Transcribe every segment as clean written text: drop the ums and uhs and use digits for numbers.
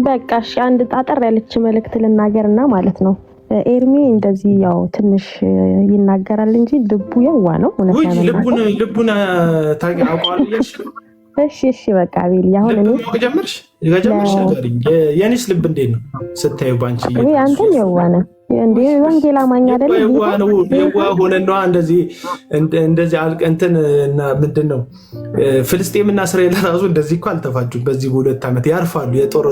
በቃ እሺ አንድ ጣጠር ያለች መልእክት ልናገርና ማለት ነው። ኤርሚ እንደዚህ ያው ትንሽ ይናገራል እንጂ ልቡ የዋ ነው። ልቡን ታውቃለህ እያልሽ ነው? እሺ በቃ ቤል ያሁን እኔ ጀመርሽ የኔስ ልብ እንዴት ነው ስታዩ? ባንቺ አንተም የዋ ነህ እንዴ? ወንጌል አማኝ አይደል? የዋ ሆነና እንደዚህ እንትን ምንድነው ፍልስጤምና እስራኤል ራሱ እንደዚህ እኮ አልተፋጁም። በዚህ በሁለት ዓመት ያርፋሉ። የጦር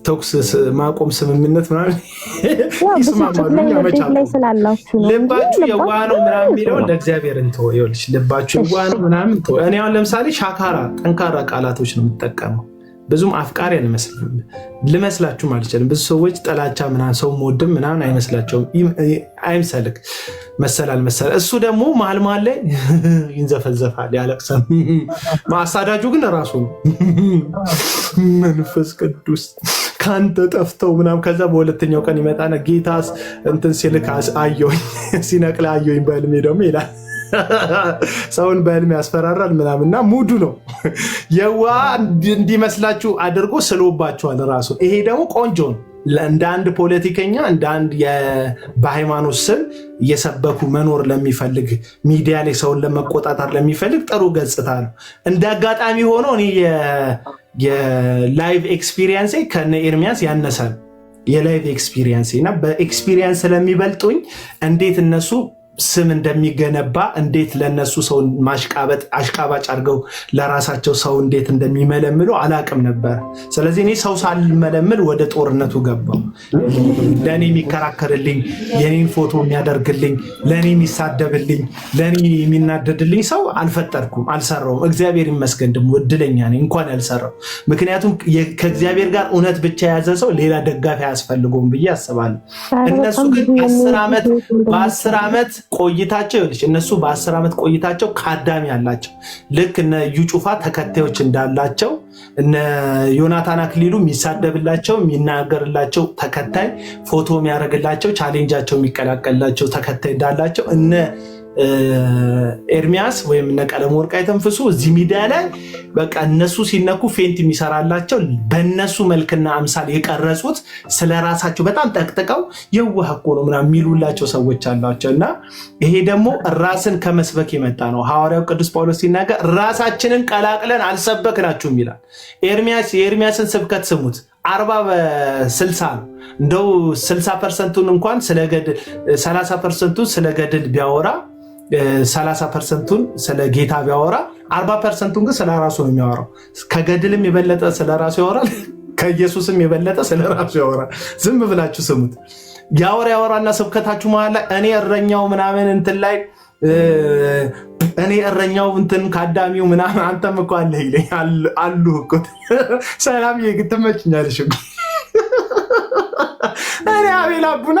ተኩስ ማቆም ስምምነት ምናምን ይስማማሉ። ልባችሁ የዋ ነው ምናምን የሚለው ለእግዚአብሔር እንተው። ይኸውልሽ ልባችሁ የዋ ነው ምናምን እንተው። እኔ አሁን ለምሳሌ ሻካራ ጠንካራ ቃላቶች ነው የምጠቀመው። ብዙም አፍቃሪ አልመስልም፣ ልመስላችሁም አልችልም። ብዙ ሰዎች ጠላቻ ምናምን ሰው ሞድም ምናምን አይመስላቸውም። አይምሰልክ መሰላል መሰል። እሱ ደግሞ መሀል መሀል ላይ ይንዘፈዘፋል፣ ያለቅሳል። ማሳዳጁ ግን ራሱ ነው። መንፈስ ቅዱስ ካንተ ጠፍተው ምናምን። ከዛ በሁለተኛው ቀን ይመጣና ጌታስ እንትን ሲልክ አየሁኝ፣ ሲነቅል አየሁኝ በህልሜ ደግሞ ይላል። ሰውን በህልም ያስፈራራል ምናምንና ሙዱ ነው የዋ እንዲመስላችሁ አድርጎ ስሎባችኋል ራሱ። ይሄ ደግሞ ቆንጆ ነው። እንደ አንድ ፖለቲከኛ እንደ አንድ በሃይማኖት ስም እየሰበኩ መኖር ለሚፈልግ ሚዲያ ላይ ሰውን ለመቆጣጠር ለሚፈልግ ጥሩ ገጽታ ነው። እንደ አጋጣሚ ሆኖ እኔ የላይቭ ኤክስፒሪየንስ ከነ ኤርሚያስ ያነሳል። የላይቭ ኤክስፒሪየንስ እና በኤክስፒሪየንስ ስለሚበልጡኝ እንዴት እነሱ ስም እንደሚገነባ እንዴት ለነሱ ሰው ማሽቃበጥ አሽቃባጭ አድርገው ለራሳቸው ሰው እንዴት እንደሚመለምሉ አላቅም ነበር። ስለዚህ እኔ ሰው ሳልመለምል ወደ ጦርነቱ ገባው። ለእኔ የሚከራከርልኝ፣ የኔን ፎቶ የሚያደርግልኝ፣ ለእኔ የሚሳደብልኝ፣ ለእኔ የሚናደድልኝ ሰው አልፈጠርኩም፣ አልሰራውም። እግዚአብሔር ይመስገን ደግሞ እድለኛ ነኝ እንኳን ያልሰራው። ምክንያቱም ከእግዚአብሔር ጋር እውነት ብቻ የያዘ ሰው ሌላ ደጋፊ አያስፈልገውም ብዬ አስባለሁ። እነሱ ግን በ10 ዓመት ቆይታቸው ይልሽ እነሱ በ10 ዓመት ቆይታቸው ካዳሚ ያላቸው ልክ እነ እዩ ጩፋ ተከታዮች እንዳላቸው እነ ዮናታን አክሊሉ የሚሳደብላቸው የሚናገርላቸው ተከታይ ፎቶ የሚያደርግላቸው ቻሌንጃቸው የሚቀላቀልላቸው ተከታይ እንዳላቸው እነ ኤርሚያስ ወይም እነ ቀለመወርቅ አይተንፍሱ እዚህ ሚዲያ ላይ በቃ እነሱ ሲነኩ ፌንት የሚሰራላቸው በእነሱ መልክና አምሳል የቀረጹት ስለራሳቸው በጣም ጠቅጥቀው የዋህ እኮ ነው ምናምን የሚሉላቸው ሰዎች አሏቸው። እና ይሄ ደግሞ ራስን ከመስበክ የመጣ ነው። ሐዋርያው ቅዱስ ጳውሎስ ሲናገር ራሳችንን ቀላቅለን አልሰበክናችሁም ይላል። የኤርሚያስን ስብከት ስሙት። 40-60 ነው። እንደው 60% እንኳን ስለገድል 30% ስለገድል ቢያወራ 30%ን ስለ ጌታ ቢያወራ 40%ን ግን ስለ ራሱ ነው የሚያወራው። ከገድልም የበለጠ ስለ ራሱ ያወራል፣ ከኢየሱስም የበለጠ ስለ ራሱ ያወራል። ዝም ብላችሁ ስሙት። ያወራና ስብከታችሁ መሀል ላይ እኔ እረኛው ምናምን እንትን ላይ እኔ እረኛው እንትን ካዳሚው ምናምን አንተም እኮ አለ ይለኛል አሉ እኮ ሰላም ትመችኛለሽ። እኔ አቤል አቡና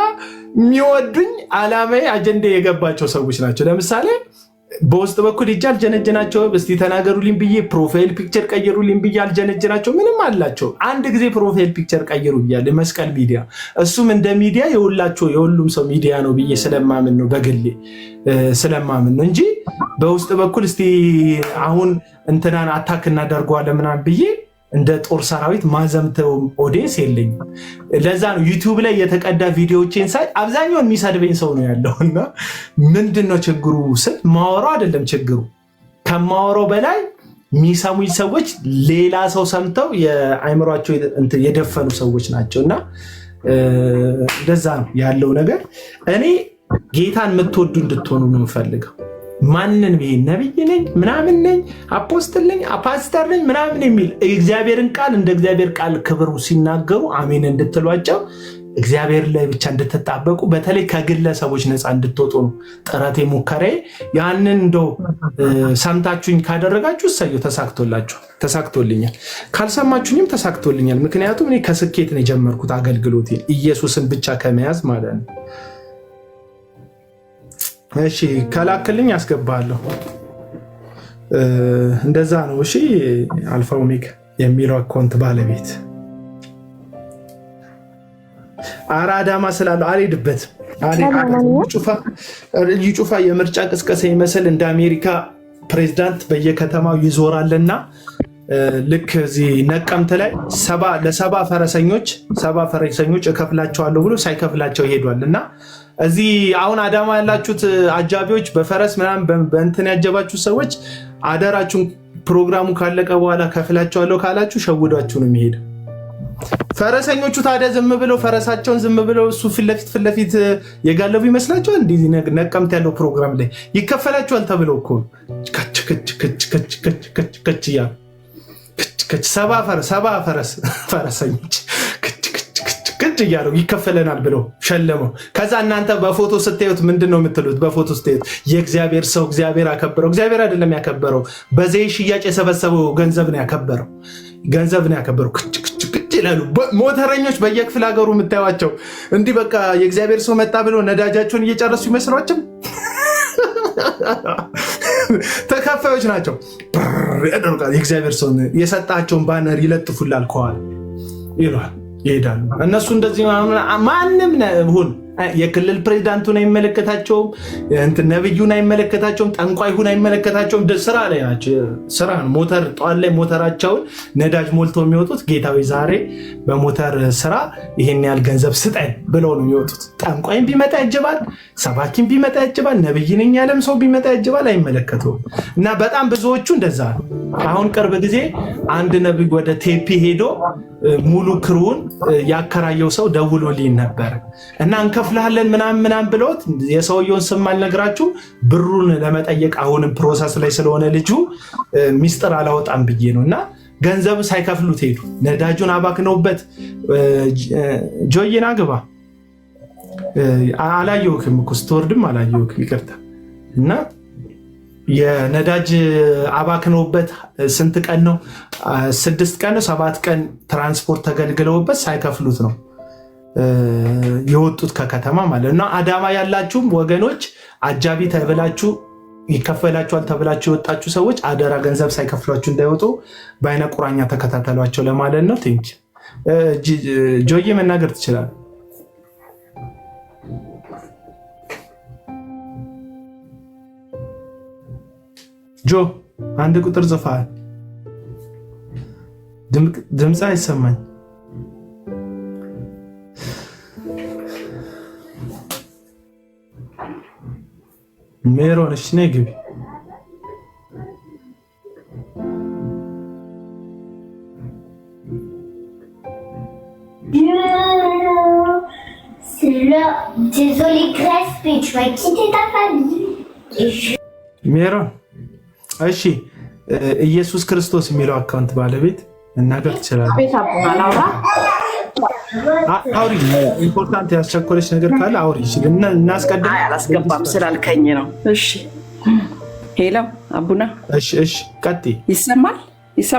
የሚወዱኝ አላማዬ አጀንዳ የገባቸው ሰዎች ናቸው። ለምሳሌ በውስጥ በኩል ሂጅ አልጀነጀናቸው። እስቲ ተናገሩልኝ ብዬ ፕሮፋይል ፒክቸር ቀይሩልኝ ብዬ አልጀነጀናቸው። ምንም አላቸው። አንድ ጊዜ ፕሮፋይል ፒክቸር ቀይሩ ብያለሁ። መስቀል ሚዲያ እሱም እንደ ሚዲያ የሁሉም ሰው ሚዲያ ነው ብዬ ስለማምን ነው፣ በግሌ ስለማምን ነው እንጂ በውስጥ በኩል እስቲ አሁን እንትናን አታክ እናደርገዋለን ምናምን ብዬ እንደ ጦር ሰራዊት ማዘምተው ኦዲየንስ የለኝም። ለዛ ነው ዩቲዩብ ላይ የተቀዳ ቪዲዮዎችን ሳይ አብዛኛውን የሚሰድበኝ ሰው ነው ያለው። እና ምንድነው ችግሩ ስል ማወራው አይደለም ችግሩ፣ ከማወራው በላይ የሚሰሙኝ ሰዎች ሌላ ሰው ሰምተው የአእምሯቸው የደፈኑ ሰዎች ናቸው። እና እንደዛ ነው ያለው ነገር። እኔ ጌታን የምትወዱ እንድትሆኑ ነው የምፈልገው። ማንን ይሄ ነብይ ነኝ ምናምን ነኝ አፖስትል ነኝ ፓስተር ነኝ ምናምን የሚል እግዚአብሔርን ቃል እንደ እግዚአብሔር ቃል ክብሩ ሲናገሩ አሜን እንድትሏቸው፣ እግዚአብሔር ላይ ብቻ እንድትጣበቁ፣ በተለይ ከግለሰቦች ነፃ እንድትወጡ ነው ጥረቴ ሙከራዬ። ያንን እንደው ሰምታችሁኝ ካደረጋችሁ እሰየው፣ ተሳክቶልኛል። ካልሰማችሁኝም ተሳክቶልኛል። ምክንያቱም እኔ ከስኬት ነው የጀመርኩት አገልግሎቴ፣ ኢየሱስን ብቻ ከመያዝ ማለት ነው። እሺ ከላክልኝ ያስገባለሁ። እንደዛ ነው። እሺ አልፋ ኦሜጋ የሚለው አካውንት ባለቤት አራዳማ ስላለው አልሄድበትም። ልዩ ጩፋ የምርጫ ቅስቀሳ ይመስል እንደ አሜሪካ ፕሬዝዳንት በየከተማው ይዞራልና ልክ እዚህ ነቀምት ላይ ለሰባ ፈረሰኞች እከፍላቸዋለሁ ብሎ ሳይከፍላቸው ይሄዷል። እና እዚህ አሁን አዳማ ያላችሁት አጃቢዎች በፈረስ ምናምን በእንትን ያጀባችሁ ሰዎች አደራችሁን ፕሮግራሙ ካለቀ በኋላ ከፍላቸዋለሁ ካላችሁ ሸውዷችሁ ነው የሚሄደው። ፈረሰኞቹ ታዲያ ዝም ብለው ፈረሳቸውን ዝም ብለው እሱ ፊት ለፊት የጋለቡ ይመስላችኋል? እንዲህ ነቀምት ያለው ፕሮግራም ላይ ይከፈላችኋል ተብለው እኮ ከች እያሉ ሰባ ፈረሰኞች ክች እያሉ ይከፈለናል ብለው ሸለመው። ከዛ እናንተ በፎቶ ስታዩት ምንድን ነው የምትሉት? በፎቶ ስታዩት የእግዚአብሔር ሰው እግዚአብሔር አከበረው። እግዚአብሔር አይደለም ያከበረው፣ በዘይ ሽያጭ የሰበሰበው ገንዘብ ነው ያከበረው። ይላሉ ሞተረኞች በየክፍለ ሀገሩ የምታዩቸው እንዲህ በቃ የእግዚአብሔር ሰው መጣ ብለው ነዳጃቸውን እየጨረሱ ይመስሏቸው ተካፋዮች ናቸው። የእግዚአብሔር ሰው የሰጣቸውን ባነር ይለጥፉላል ከኋላ ይሏል ይሄዳሉ። እነሱ እንደዚህ ማንም ሁን የክልል ፕሬዚዳንቱን አይመለከታቸውም፣ ነብዩን አይመለከታቸውም፣ ጠንቋይሁን አይመለከታቸውም። ስራ ላይ ናቸው። ስራ ነው። ሞተር ጠዋት ላይ ሞተራቸውን ነዳጅ ሞልተው የሚወጡት ጌታዊ ዛሬ በሞተር ስራ ይሄን ያህል ገንዘብ ስጠን ብለው ነው የሚወጡት። ጠንቋይም ቢመጣ ያጅባል፣ ሰባኪም ቢመጣ ያጅባል፣ ነብይ ነኝ ያለም ሰው ቢመጣ ያጅባል፣ አይመለከተውም። እና በጣም ብዙዎቹ እንደዛ ነው። አሁን ቅርብ ጊዜ አንድ ነብይ ወደ ቴፒ ሄዶ ሙሉ ክሩን ያከራየው ሰው ደውሎልኝ ነበር እና እንከፍልሃለን ምናምን ብለውት የሰውየውን ስም አልነግራችሁ ብሩን ለመጠየቅ አሁንም ፕሮሰስ ላይ ስለሆነ ልጁ ሚስጥር አላወጣም ብዬ ነው። እና ገንዘብ ሳይከፍሉት ሄዱ። ነዳጁን አባክነውበት ጆይና ግባ አላየውክም እኮ ስትወርድም አላየውክም ይቅርታ። እና የነዳጅ አባክነውበት ስንት ቀን ነው? 6 ቀን 7 ቀን ትራንስፖርት ተገልግለውበት ሳይከፍሉት ነው የወጡት ከከተማ ማለት ነው። አዳማ ያላችሁም ወገኖች አጃቢ ተብላችሁ ይከፈላችኋል ተብላችሁ የወጣችሁ ሰዎች አደራ ገንዘብ ሳይከፍሏችሁ እንዳይወጡ በአይነ ቁራኛ ተከታተሏቸው ለማለት ነው። ቴንክ ጆዬ መናገር ትችላል። ጆ 1 ቁጥር ጽፈሃል። ድምፅ አይሰማኝ። ሜሮን እሺ ነይ ግቢ። Désolé Grèce, mais tu vas quitter ta famille. ሜሮን እሺ ኢየሱስ ክርስቶስ የሚለው አካውንት ባለቤት መናገር ትችላለህ። አውሪ ኢምፖርታንት ያስቸኮለች ነገር ካለ አውሪ። እናስቀድም አላስገባም ስላልከኝ ነው። እሺ ሄሎ አቡና። እሺ ቀጥይ። ይሰማል?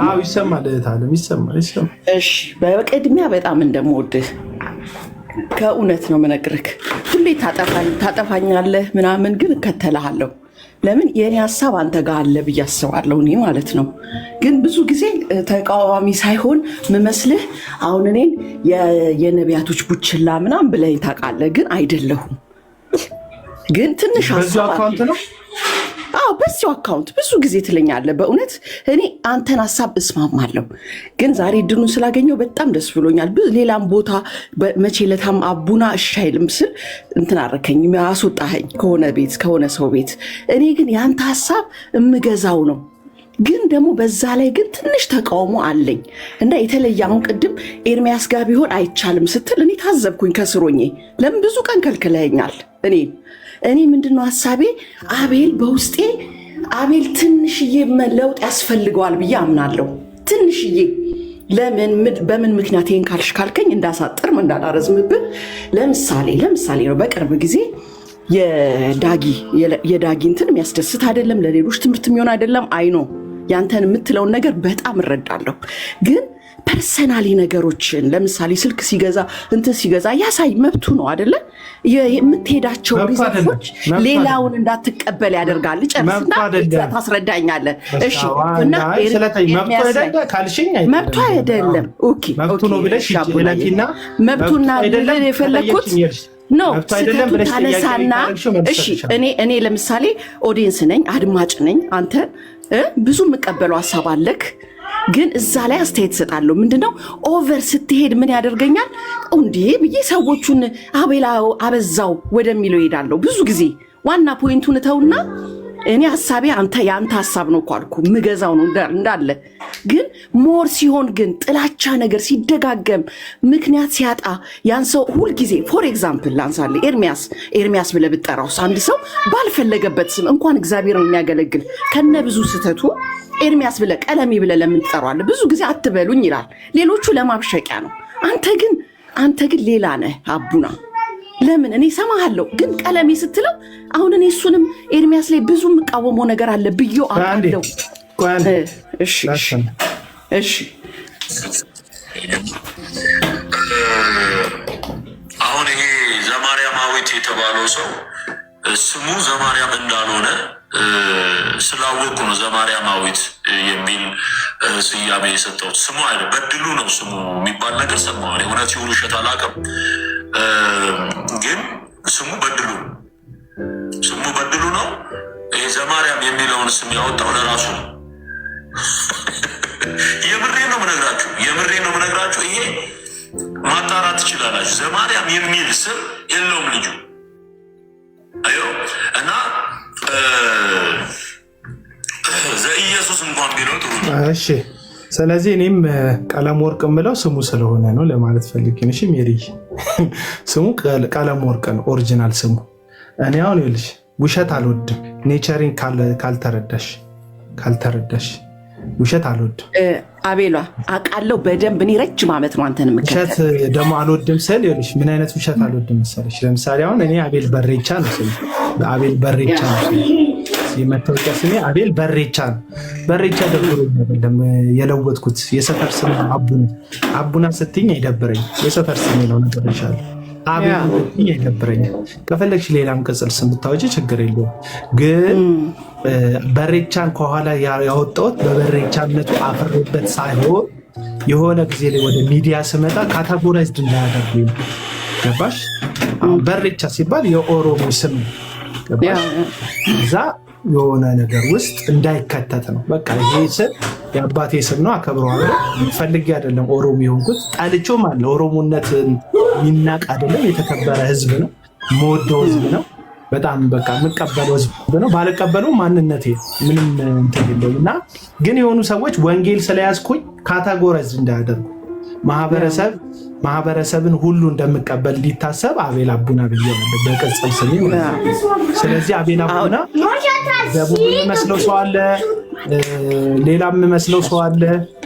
አዎ ይሰማል። እህታለም ይሰማል። እሺ በቅድሚያ በጣም እንደምወድህ ከእውነት ነው የምነግርህ። ሁሌ ታጠፋኛለህ ምናምን ግን እከተልሃለሁ። ለምን የኔ ሀሳብ አንተ ጋር አለ ብዬ አስባለሁ እኔ ማለት ነው። ግን ብዙ ጊዜ ተቃዋሚ ሳይሆን ምመስልህ አሁን እኔን የነቢያቶች ቡችላ ምናምን ብለኝ ታውቃለህ፣ ግን አይደለሁም። ግን ትንሽ ሀሳብ ነው። አዎ በዚሁ አካውንት ብዙ ጊዜ ትለኛለህ። በእውነት እኔ አንተን ሀሳብ እስማማለሁ። ግን ዛሬ እድሉን ስላገኘው በጣም ደስ ብሎኛል። ሌላም ቦታ መቼ ለታም አቡና እሺ አይልም ስል እንትን አደረከኝ፣ አስወጣኸኝ ከሆነ ሰው ቤት። እኔ ግን የአንተ ሀሳብ እምገዛው ነው። ግን ደግሞ በዛ ላይ ግን ትንሽ ተቃውሞ አለኝ እና የተለየ አሁን ቅድም ኤርሚያስ ጋር ቢሆን አይቻልም ስትል እኔ ታዘብኩኝ ከስሮኜ። ለምን ብዙ ቀን ከልክለኸኛል። እኔ ምንድነው ሀሳቤ በውስጤ አቤል ትንሽዬ ለውጥ ያስፈልገዋል ብዬ አምናለሁ። ትንሽዬ በምን ምክንያት ይሄን ካልከኝ እንዳሳጥር እንዳላረዝምብን ለምሳሌ ነው በቅርብ ጊዜ የዳጊ እንትን የሚያስደስት አይደለም፣ ለሌሎች ትምህርት የሚሆን አይደለም። አይኖ ያንተን የምትለውን ነገር በጣም እረዳለሁ። ግን ፐርሰናሊ ነገሮችን ለምሳሌ ስልክ ሲገዛ ሲገዛ ያሳይ መብቱ ነው አይደለ? የምትሄዳቸው ሪዘርፎች ሌላውን እንዳትቀበል ያደርጋል። ጨርስና ታስረዳኛለህ። እሺ እና መብቱ አይደለም። ኦኬ መብቱና የፈለግኩት ነው ስህተቱ ታነሳና እሺ እኔ ለምሳሌ ኦዲየንስ ነኝ፣ አድማጭ ነኝ። አንተ ብዙ የምቀበለው ሀሳብ አለክ። ግን እዛ ላይ አስተያየት እሰጣለሁ። ምንድነው ኦቨር ስትሄድ ምን ያደርገኛል እንዴ ብዬ ሰዎቹን አቤላ አበዛው ወደሚለው ሄዳለሁ። ብዙ ጊዜ ዋና ፖይንቱን ተውና እኔ ሐሳቤ ያንተ ሐሳብ ነው እኮ አልኩ ምገዛው ነው እንዳለ። ግን ሞር ሲሆን ግን ጥላቻ ነገር ሲደጋገም ምክንያት ሲያጣ ያን ሰው ሁል ጊዜ ፎር ኤግዛምፕል ላንሳለ ኤርሚያስ ብለህ ብትጠራው አንድ ሰው ባልፈለገበት ስም እንኳን እግዚአብሔርን የሚያገለግል ከነ ብዙ ስህተቱ ኤርሚያስ ብለህ ቀለሜ ብለህ ለምን ትጠራዋለህ? ብዙ ጊዜ አትበሉኝ ይላል። ሌሎቹ ለማብሸቂያ ነው። አንተ ግን ሌላ ነህ አቡና። ለምን እኔ ሰማሃለሁ ግን ቀለሜ ስትለው አሁን እኔ እሱንም ኤርሚያስ ላይ ብዙ የምቃወመው ነገር አለ ብዬ አውቃለሁ። እሺ አሁን ይሄ ዘማርያማዊት የተባለው ሰው ስሙ ዘማርያም እንዳልሆነ ስላወቁ ነው ዘማርያማዊት የሚል ስያሜ የሰጠሁት። ስሙ አይደል በድሉ ነው ስሙ የሚባል ነገር ሰማሁ። እውነት ይሁን ውሸት አላውቅም፣ ግን ስሙ በድሉ ነው። ይሄ ዘማርያም የሚለውን ስም ያወጣው ለራሱ ነው። የምሬ ነው የምነግራችሁ። ይሄ ማጣራት ትችላላችሁ። ዘማርያም የሚል ስም የለውም ልጁ። አዮ እና ዘኢየሱስ እንኳን ቢለው ጥሩ ነው። እሺ ስለዚህ እኔም ቀለም ወርቅ የምለው ስሙ ስለሆነ ነው ለማለት ፈልጌ ነው። እሺ ሜሪ ስሙ ቀለም ወርቅ ነው ኦሪጂናል ስሙ። እኔ አሁን ይልሽ ውሸት አልወድም። ኔቸሪን ካልተረዳሽ ውሸት አልወድም። አቤላ አውቃለሁ በደንብ እኔ ረጅም ዓመት ነው አንተን ውሸት ደግሞ አልወድም ስል ይልሽ ምን አይነት ውሸት አልወድም መሰለሽ? ለምሳሌ አሁን እኔ አቤል በሬቻ ነው ስሜ። አቤል በሬቻ ነው የመታወቂያ ስሜ አቤል በሬቻ ነው። በሬቻ ደብሮኝ አይደለም የለወጥኩት። የሰፈር ስም አቡና ስትይኝ አይደብረኝ። የሰፈር ስሜ ነው ነገርሻለሁ። አቤል ስትይኝ አይደብረኝ። ከፈለግሽ ሌላም ቅጽል ስም ብታወጪ ችግር የለውም። ግን በሬቻን ከኋላ ያወጣሁት በበሬቻነቱ አፍሬበት ሳይሆን የሆነ ጊዜ ላይ ወደ ሚዲያ ስመጣ ካታጎራይዝድ እንዳያደርጉኝ። ገባሽ? በሬቻ ሲባል የኦሮሞ ስም ገባሽ? እዛ የሆነ ነገር ውስጥ እንዳይከተት ነው። በቃ ይሄ ስም የአባቴ ስም ነው፣ አከብረዋለሁ። ፈልጌ አይደለም ኦሮሞ የሆንኩት። ጠልቼውም አለ። ኦሮሞነት የሚናቅ አይደለም፣ የተከበረ ህዝብ ነው፣ የምወደው ህዝብ ነው። በጣም በቃ የምቀበለው ህዝብ ነው። ባልቀበለው ማንነቴ ምንም እንትን የለውም። እና ግን የሆኑ ሰዎች ወንጌል ስለያዝኩኝ ካታጎራይዝ እንዳያደርጉ ማህበረሰብን ሁሉ እንደምቀበል እንዲታሰብ አቤል አቡና ብዬ ነበር በቅጽል ስሜ። ስለዚህ አቤል አቡና ደቡብ የሚመስለው ሰው አለ፣ ሌላም የሚመስለው ሰው አለ፣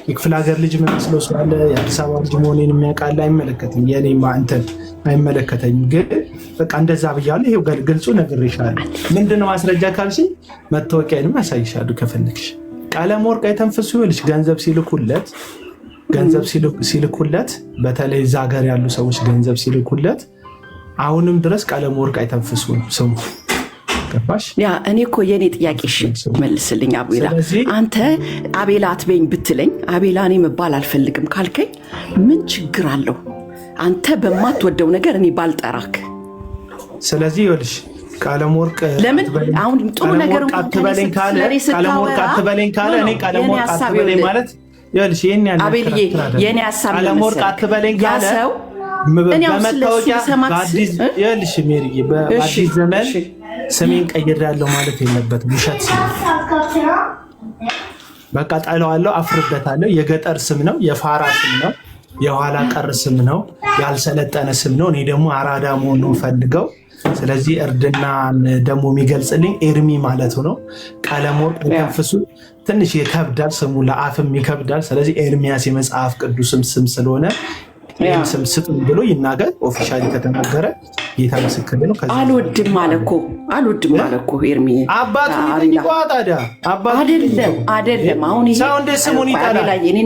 የክፍለ ሀገር ልጅ የሚመስለው ሰው አለ። የአዲስ አበባ ልጅ መሆኔን የሚያውቃል። አይመለከትም፣ የኔ እንትን አይመለከተኝም። ግን በቃ እንደዛ ብያለሁ። ይሄው ግልጹ ነግሬሻለሁ። ምንድነው ማስረጃ ካልሽኝ መታወቂያንም ያሳይሻለሁ ከፈለግሽ። ቀለም ወርቅ አይተንፍሱ ይልሽ ገንዘብ ሲልኩለት በተለይ እዛ ሀገር ያሉ ሰዎች ገንዘብ ሲልኩለት አሁንም ድረስ ቀለም ወርቅ አይተንፍሱ ስሙ። ገባሽ? ያ እኔ እኮ የኔ ጥያቄ መልስልኝ አቤላ። አንተ አቤላ አትበኝ ብትለኝ አቤላ እኔ መባል አልፈልግም ካልከኝ ምን ችግር አለው? አንተ በማትወደው ነገር እኔ ባልጠራክ። ስለዚህ ይኸውልሽ ቀለም ወርቅ ለምን አሁን ጥሩ ነገር አትበለኝ ካለ ቀለም ወርቅ አትበለኝ ካለ እኔ ቀለም ወርቅ አትበለኝ ማለት ይኸውልሽ ይሄን ያለ አቤልዬ የኔ ሐሳብ ቀለም ወርቅ አትበለኝ ካለ በመታወቂያ በአዲስ ይኸውልሽ ሜሪዬ በአዲስ ዘመን ስሜን ቀይሬያለሁ ማለት የለበትም። ውሸት ስም በቃ ጠለዋለሁ፣ አፍርበታለሁ። የገጠር ስም ነው፣ የፋራ ስም ነው፣ የኋላ ቀር ስም ነው፣ ያልሰለጠነ ስም ነው። እኔ ደግሞ አራዳ መሆን ነው ፈልገው። ስለዚህ እርድና ደግሞ የሚገልጽልኝ ኤርሚ ማለቱ ነው። ቀለም ወርቅ ተንፍሱ ትንሽ ይከብዳል፣ ስሙ ለአፍም ይከብዳል። ስለዚህ ኤርሚያስ የመጽሐፍ ቅዱስም ስም ስለሆነ ይህን ስም ስጡን ብሎ ይናገር። ኦፊሻሊ ከተናገረ ጌታ ምስክር ነው። አልወድም አለ እኮ ኤርሚ አባቱ ታዲያ አይደለም። አሁን ሰው እንዴት ስሙን ይጠራል? ይሄ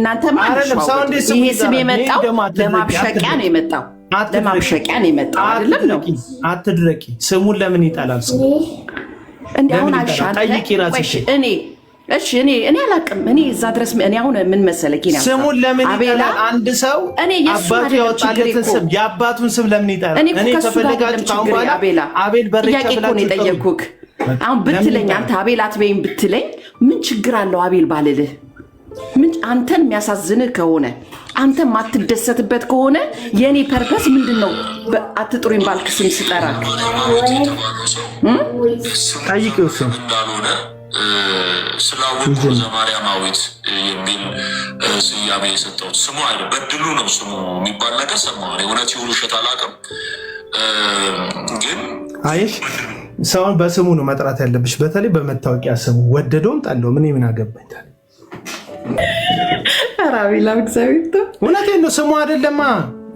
ስም የመጣው ለማብሸቂያ ነው የመጣው ለማብሸቂያ ነው የመጣው አይደለም ነው። አትድረቂ። ስሙን ለምን ይጠላል? ስሙ እንዲያውን አሻንተ ጠይቂ ራስሽ። እኔ አላውቅም። እኔ እዛ ድረስ እኔ አሁን ምን መሰለኝ ስሙን ለምን ይጠላል? አንድ ሰው አባቱ ያወጣለትን ስም የአባቱን ስም ለምን ይጠላል? እኔ ተፈልጋችሁ ካሁን በኋላ አቤል በሬቻ ብላችሁ ጠየቅኩክ። አሁን ብትለኝ አንተ አቤል አትበይም ብትለኝ ምን ችግር አለው? አቤል ባልልህ ምን አንተን የሚያሳዝንህ ከሆነ አንተ ማትደሰትበት ከሆነ የኔ ፐርፐስ ምንድነው? አትጥሩኝ ባልክ ስም ስጠራክ ጠይቂው እሱ እንዳልሆነ ስላወቁ ዘማርያማዊት የሚል ስያሜ የሰጠው ስሙ አይደል፣ በድሉ ነው ስሙ የሚባል ነገር ሰማሁ። እውነት ይሁን ውሸት አላውቅም፣ ግን አይሽ ሰውን በስሙ ነው መጥራት ያለብሽ። በተለይ በመታወቂያ ስሙ ወደደውም ጣለው ምን አገባኝ። አራቢላ እግዚአብሔር እውነቴን ነው። ስሙ አይደለማ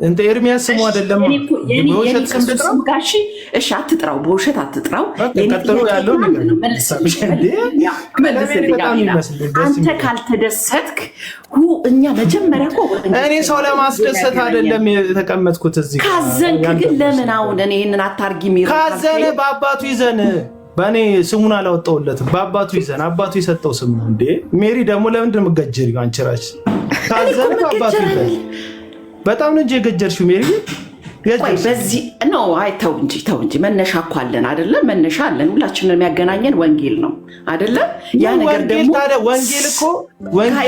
እንተ ኤርሚያስ ስሙ አይደለማ። በውሸት ስም ጋሺ እሺ፣ አትጥራው፣ በውሸት አትጥራው። ቀጥሎ ያለው አንተ ካልተደሰትክ እኛ መጀመሪያ እኮ እኔ ሰው ለማስደሰት አይደለም የተቀመጥኩት እዚህ። ካዘንክ ግን ለምን አሁን እኔ ይሄንን አታርጊ የሚለው ካዘነ በአባቱ ይዘን በእኔ ስሙን አላወጣውለትም። በአባቱ ይዘን አባቱ የሰጠው ስም ነው እንዴ። ሜሪ ደግሞ ለምንድን የምትገጀሪው? አንቺ እራስሽ ካዘነ በአባቱ ይዘን በጣም ነው እንጂ የገጀርሽው ሜሪ። በዚህ ነው ተው እንጂ መነሻ እኮ አለን አይደለ? መነሻ አለን። ሁላችንን የሚያገናኘን ወንጌል ነው አይደለ? ያ ነገር ደግሞ ወንጌል እኮ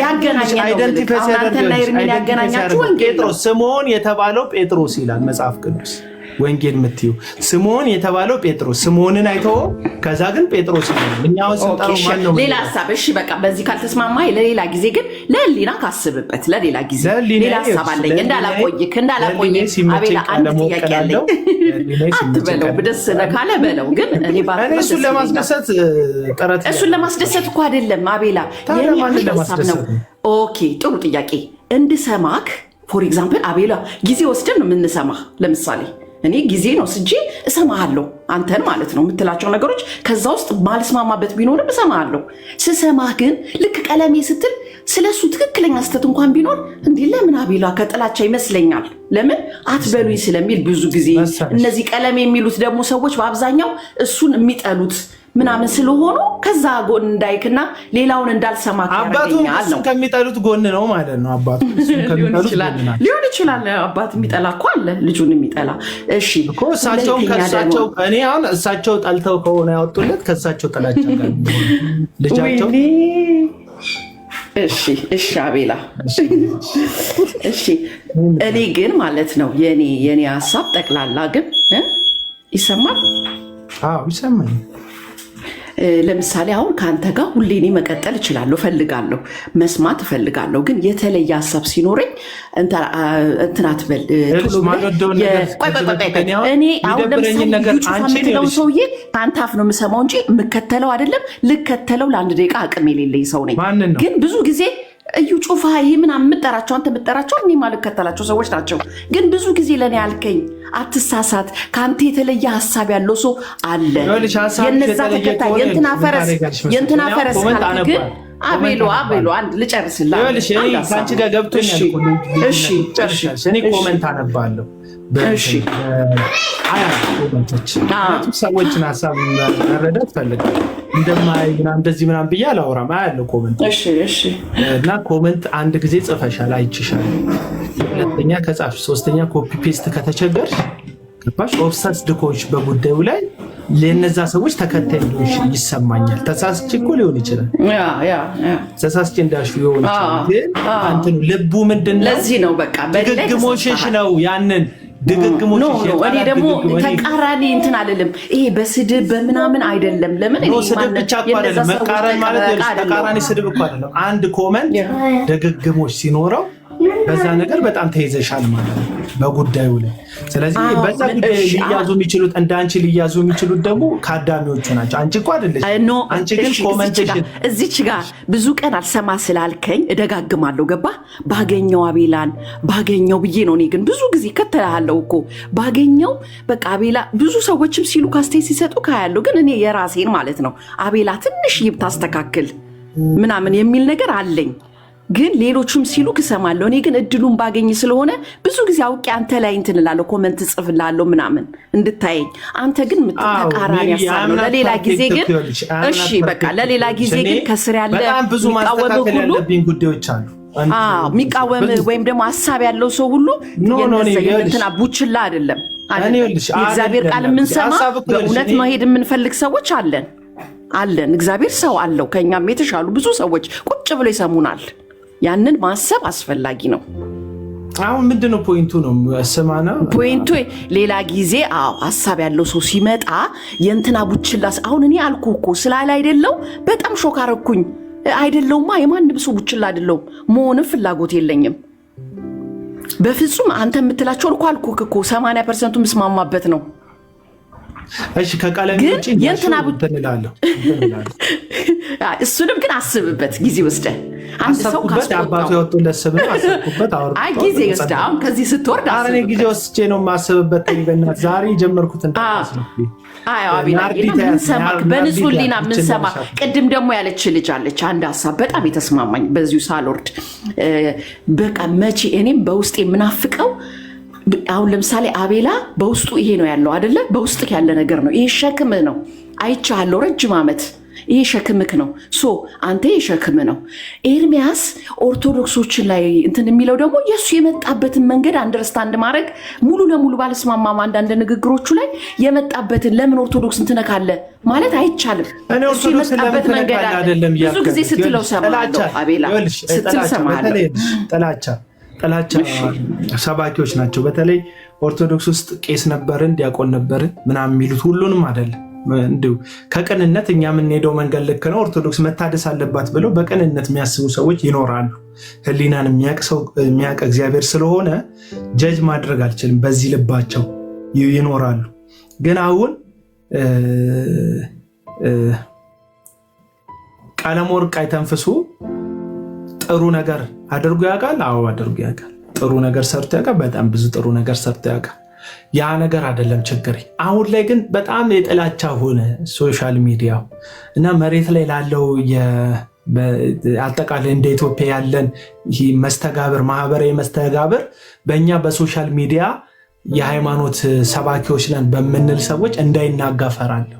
ያገናኘን አይደንቲፋይ ያገናኛችሁ ወንጌል ነው። ስምዖን የተባለው ጴጥሮስ ይላል መጽሐፍ ቅዱስ። ወንጌል የምትይው ስምዖን የተባለው ጴጥሮስ ስምዖንን አይተው ከዛ ግን ጴጥሮስ ይላል። እኛው ሰጣው ማን ነው? ሌላ ሐሳብ። እሺ በቃ በዚህ ካልተስማማይ ለሌላ ጊዜ ግን ለህሊና ካስብበት ለሌላ ጊዜ ሌላ ሐሳብ አለኝ። እንዳላቆይክ አቤላ አንድ ጥያቄ አለኝ። አትበለው ደስ ካለ በለው። ግን እኔ እሱን ለማስደሰት ጥረት እሱን ለማስደሰት እኮ አይደለም አቤላ፣ የኔ ሐሳብ ነው። ኦኬ ጥሩ ጥያቄ እንድሰማክ ፎር ኤግዛምፕል አቤላ ጊዜ ወስደን ነው የምንሰማህ። ለምሳሌ እኔ ጊዜ ነው ስጂ እሰማሃለሁ አንተን ማለት ነው የምትላቸው ነገሮች ከዛ ውስጥ ማልስማማበት ቢኖርም እሰማሃለሁ። ስሰማህ ግን ልክ ቀለሜ ስትል ስለሱ ትክክለኛ ስተት እንኳን ቢኖር እንዲህ ለምን አቤላ ከጥላቻ ይመስለኛል ለምን አትበሉኝ ስለሚል ብዙ ጊዜ እነዚህ ቀለሜ የሚሉት ደግሞ ሰዎች በአብዛኛው እሱን የሚጠሉት ምናምን ስለሆኑ ከዛ ጎን እንዳይክና ሌላውን እንዳልሰማ ያደርገኛል ነው። ከሚጠሉት ጎን ነው ማለት ነው። አባቱ ሊሆን ይችላል። አባት የሚጠላ እኮ አለ ልጁን የሚጠላ። እሺ እኮ እሳቸውም ከእሳቸው እኔ አሁን እሳቸው ጠልተው ከሆነ ያወጡለት ከእሳቸው ጥላቻ ጋር ልጃቸው። እሺ አቤላ እሺ። እኔ ግን ማለት ነው የኔ ሀሳብ ጠቅላላ ግን ይሰማል። አዎ ይሰማል። ለምሳሌ አሁን ከአንተ ጋር ሁሌ እኔ መቀጠል እችላለሁ፣ እፈልጋለሁ፣ መስማት እፈልጋለሁ። ግን የተለየ ሀሳብ ሲኖረኝ እንትን አትበል። እኔ አሁን ለምሳሌ የምትለውን ሰውዬ ከአንተ አፍ ነው የምሰማው እንጂ የምከተለው አይደለም። ልከተለው ለአንድ ደቂቃ አቅም የሌለኝ ሰው ነኝ። ግን ብዙ ጊዜ እዩ ጩፋ ይሄ ምናምን የምጠራቸው አንተ የምጠራቸው እኔ ማልከተላቸው ሰዎች ናቸው። ግን ብዙ ጊዜ ለእኔ ያልከኝ አትሳሳት፣ ከአንተ የተለየ ሀሳብ ያለው ሰው አለ። የነዛ ተከታይ የእንትና ፈረስ ካልክ ግን አቤሎ አንድ ልጨርስልህ። ከአንቺ ጋር ገብቶኛል። እኔ ኮመንት አነባለሁ ሰዎችን ሀሳብ መረዳት ፈልጋል እንደማይ እንደዚህ ምናምን ብዬ አላወራም። አያለው ኮመንት እና ኮመንት አንድ ጊዜ ጽፈሻል አይችሻል፣ ሁለተኛ ከጻፍሽ፣ ሶስተኛ ኮፒ ፔስት ከተቸገርሽ ገባሽ ኦብሰስ ድኮች በጉዳዩ ላይ ለነዛ ሰዎች ተከታይ እንደሆንሽ ይሰማኛል። ተሳስቼ እኮ ሊሆን ይችላል ተሳስቼ እንዳልሽ ሊሆን ይችላል። ግን አንተን ልቡ ምንድነው? ለዚህ ነው በቃ ድግግሞሽሽ ነው ያንን ድግግሞሽ እኔ ደግሞ ተቃራኒ እንትን አይደለም። ይሄ በስድብ በምናምን አይደለም። ለምን ነው ስድብ ብቻ እኮ አይደለም። መቃረን ማለት ተቃራኒ ስድብ እኮ አይደለም። አንድ ኮመንት ድግግሞሽ ሲኖረው በዛ ነገር በጣም ተይዘሻል ማለት ነው በጉዳዩ ላይ። ስለዚህ በዛ ጉዳይ ሊያዙ የሚችሉት እንዳንቺ ሊያዙ የሚችሉት ደግሞ ካዳሚዎቹ ናቸው። አንቺ እኮ አይደለሽ። አንቺ ግን ኮመንቴሽን እዚች ጋር ብዙ ቀን አልሰማ ስላልከኝ እደጋግማለሁ። ገባ ባገኘው አቤላን ባገኘው ብዬ ነው። እኔ ግን ብዙ ጊዜ ከተላለው እኮ ባገኘው በቃ አቤላ ብዙ ሰዎችም ሲሉ ካስቴ ሲሰጡ ካያለው። ግን እኔ የራሴን ማለት ነው አቤላ ትንሽ ይብታስተካክል ምናምን የሚል ነገር አለኝ። ግን ሌሎቹም ሲሉ ክሰማለሁ። እኔ ግን እድሉን ባገኝ ስለሆነ ብዙ ጊዜ አውቄ አንተ ላይ እንትን እላለሁ፣ ኮመንት ጽፍላለሁ ምናምን እንድታየኝ። አንተ ግን ተቃራኒ ያሳለው። ለሌላ ጊዜ ግን እሺ በቃ ለሌላ ጊዜ ግን ከስር ያለ በጣም ብዙ ማስተካከል ያለብኝ ጉዳዮች አሉ። የሚቃወም ወይም ደግሞ ሀሳብ ያለው ሰው ሁሉ እንትና ቡችላ አይደለም። የእግዚአብሔር ቃል የምንሰማ በእውነት መሄድ የምንፈልግ ሰዎች አለን። እግዚአብሔር ሰው አለው። ከኛም የተሻሉ ብዙ ሰዎች ቁጭ ብሎ ይሰሙናል። ያንን ማሰብ አስፈላጊ ነው። አሁን ምንድነው ፖይንቱ ነው ሰማና ፖይንቱ ሌላ ጊዜ ሐሳብ ያለው ሰው ሲመጣ የእንትና ቡችላስ አሁን እኔ አልኩህ እኮ ስላለ አይደለው በጣም ሾክ አረኩኝ። አይደለውማ የማንም ሰው ቡችላ አይደለውም መሆንም ፍላጎት የለኝም በፍጹም። አንተ የምትላቸው እኮ አልኩህ እኮ 80% ምስማማበት ነው። እሺ ከቃላሚ ውጪ የእንትና ቡችላለሁ እሱንም ግን አስብበት ጊዜ ወስደህ አንድ ሰው አባቱ ያወጡለት ስም ነው አስብኩበት። አይ ጊዜ ወስደህ አሁን ከዚህ ስትወርድ አረኔ ጊዜ ወስጄ ነው ማስብበት። በእናትህ ዛሬ ጀመርኩት እንታስ ነው። አይ አቢና ምን ሰማክ በንጹህ ሊና ምን ሰማ። ቅድም ደግሞ ያለች ልጅ አለች አንድ ሐሳብ በጣም የተስማማኝ በዚሁ ሳልወርድ በቃ መቼ እኔም በውስጥ የምናፍቀው አሁን ለምሳሌ አቤላ በውስጡ ይሄ ነው ያለው አይደለ? በውስጥ ያለ ነገር ነው ይሄ ሸክም ነው። አይቻለሁ ረጅም ዓመት ይሄ ሸክምክ ነው። አንተ የሸክም ነው። ኤርሚያስ ኦርቶዶክሶችን ላይ እንትን የሚለው ደግሞ የሱ የመጣበትን መንገድ አንደርስታንድ ማድረግ ሙሉ ለሙሉ ባለስማማም አንዳንድ ንግግሮቹ ላይ የመጣበትን ለምን ኦርቶዶክስ እንትነካለ ማለት አይቻልም። እሱ የመጣበት መንገድ አይደለም። ብዙ ጊዜ ስትለው ሰማለሁ አቤላ ስትል ሰማለሁ። ጥላቻ ሰባኪዎች ናቸው። በተለይ ኦርቶዶክስ ውስጥ ቄስ ነበርን ዲያቆን ነበርን ምናምን የሚሉት ሁሉንም አይደለም። እንዲሁ ከቅንነት እኛ የምንሄደው መንገድ ልክ ነው ኦርቶዶክስ መታደስ አለባት ብለው በቅንነት የሚያስቡ ሰዎች ይኖራሉ። ህሊናን የሚያውቅ እግዚአብሔር ስለሆነ ጀጅ ማድረግ አልችልም። በዚህ ልባቸው ይኖራሉ። ግን አሁን ቀለመወርቅ አይተንፍሱ ጥሩ ነገር አድርጎ ያውቃል። አዎ አድርጎ ያውቃል። ጥሩ ነገር ሰርቶ ያውቃል። በጣም ብዙ ጥሩ ነገር ሰርቶ ያውቃል። ያ ነገር አይደለም ችግሬ። አሁን ላይ ግን በጣም የጥላቻ ሆነ ሶሻል ሚዲያው እና መሬት ላይ ላለው አጠቃላይ እንደ ኢትዮጵያ ያለን መስተጋብር ማህበራዊ መስተጋብር በእኛ በሶሻል ሚዲያ የሃይማኖት ሰባኪዎች ነን በምንል ሰዎች እንዳይናጋ ፈራለሁ።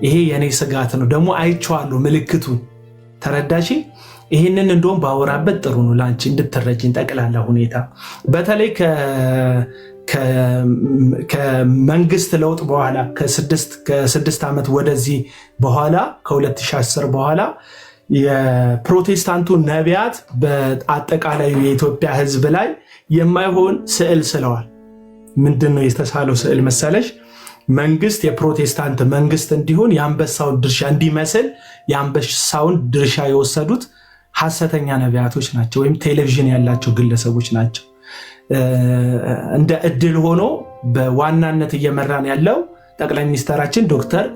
ይሄ የኔ ስጋት ነው። ደግሞ አይቼዋለሁ ምልክቱን። ተረዳሽ? ይህንን እንደውም ባወራበት ጥሩ ነው ለአንቺ እንድትረጅኝ ጠቅላላ ሁኔታ። በተለይ ከመንግስት ለውጥ በኋላ ከ6 ዓመት ወደዚህ በኋላ ከ2010 በኋላ የፕሮቴስታንቱ ነቢያት በአጠቃላዩ የኢትዮጵያ ሕዝብ ላይ የማይሆን ስዕል ስለዋል። ምንድን ነው የተሳለው ስዕል መሰለሽ? መንግስት የፕሮቴስታንት መንግስት እንዲሆን የአንበሳውን ድርሻ እንዲመስል የአንበሳውን ድርሻ የወሰዱት ሐሰተኛ ነቢያቶች ናቸው፣ ወይም ቴሌቪዥን ያላቸው ግለሰቦች ናቸው። እንደ እድል ሆኖ በዋናነት እየመራን ያለው ጠቅላይ ሚኒስትራችን ዶክተር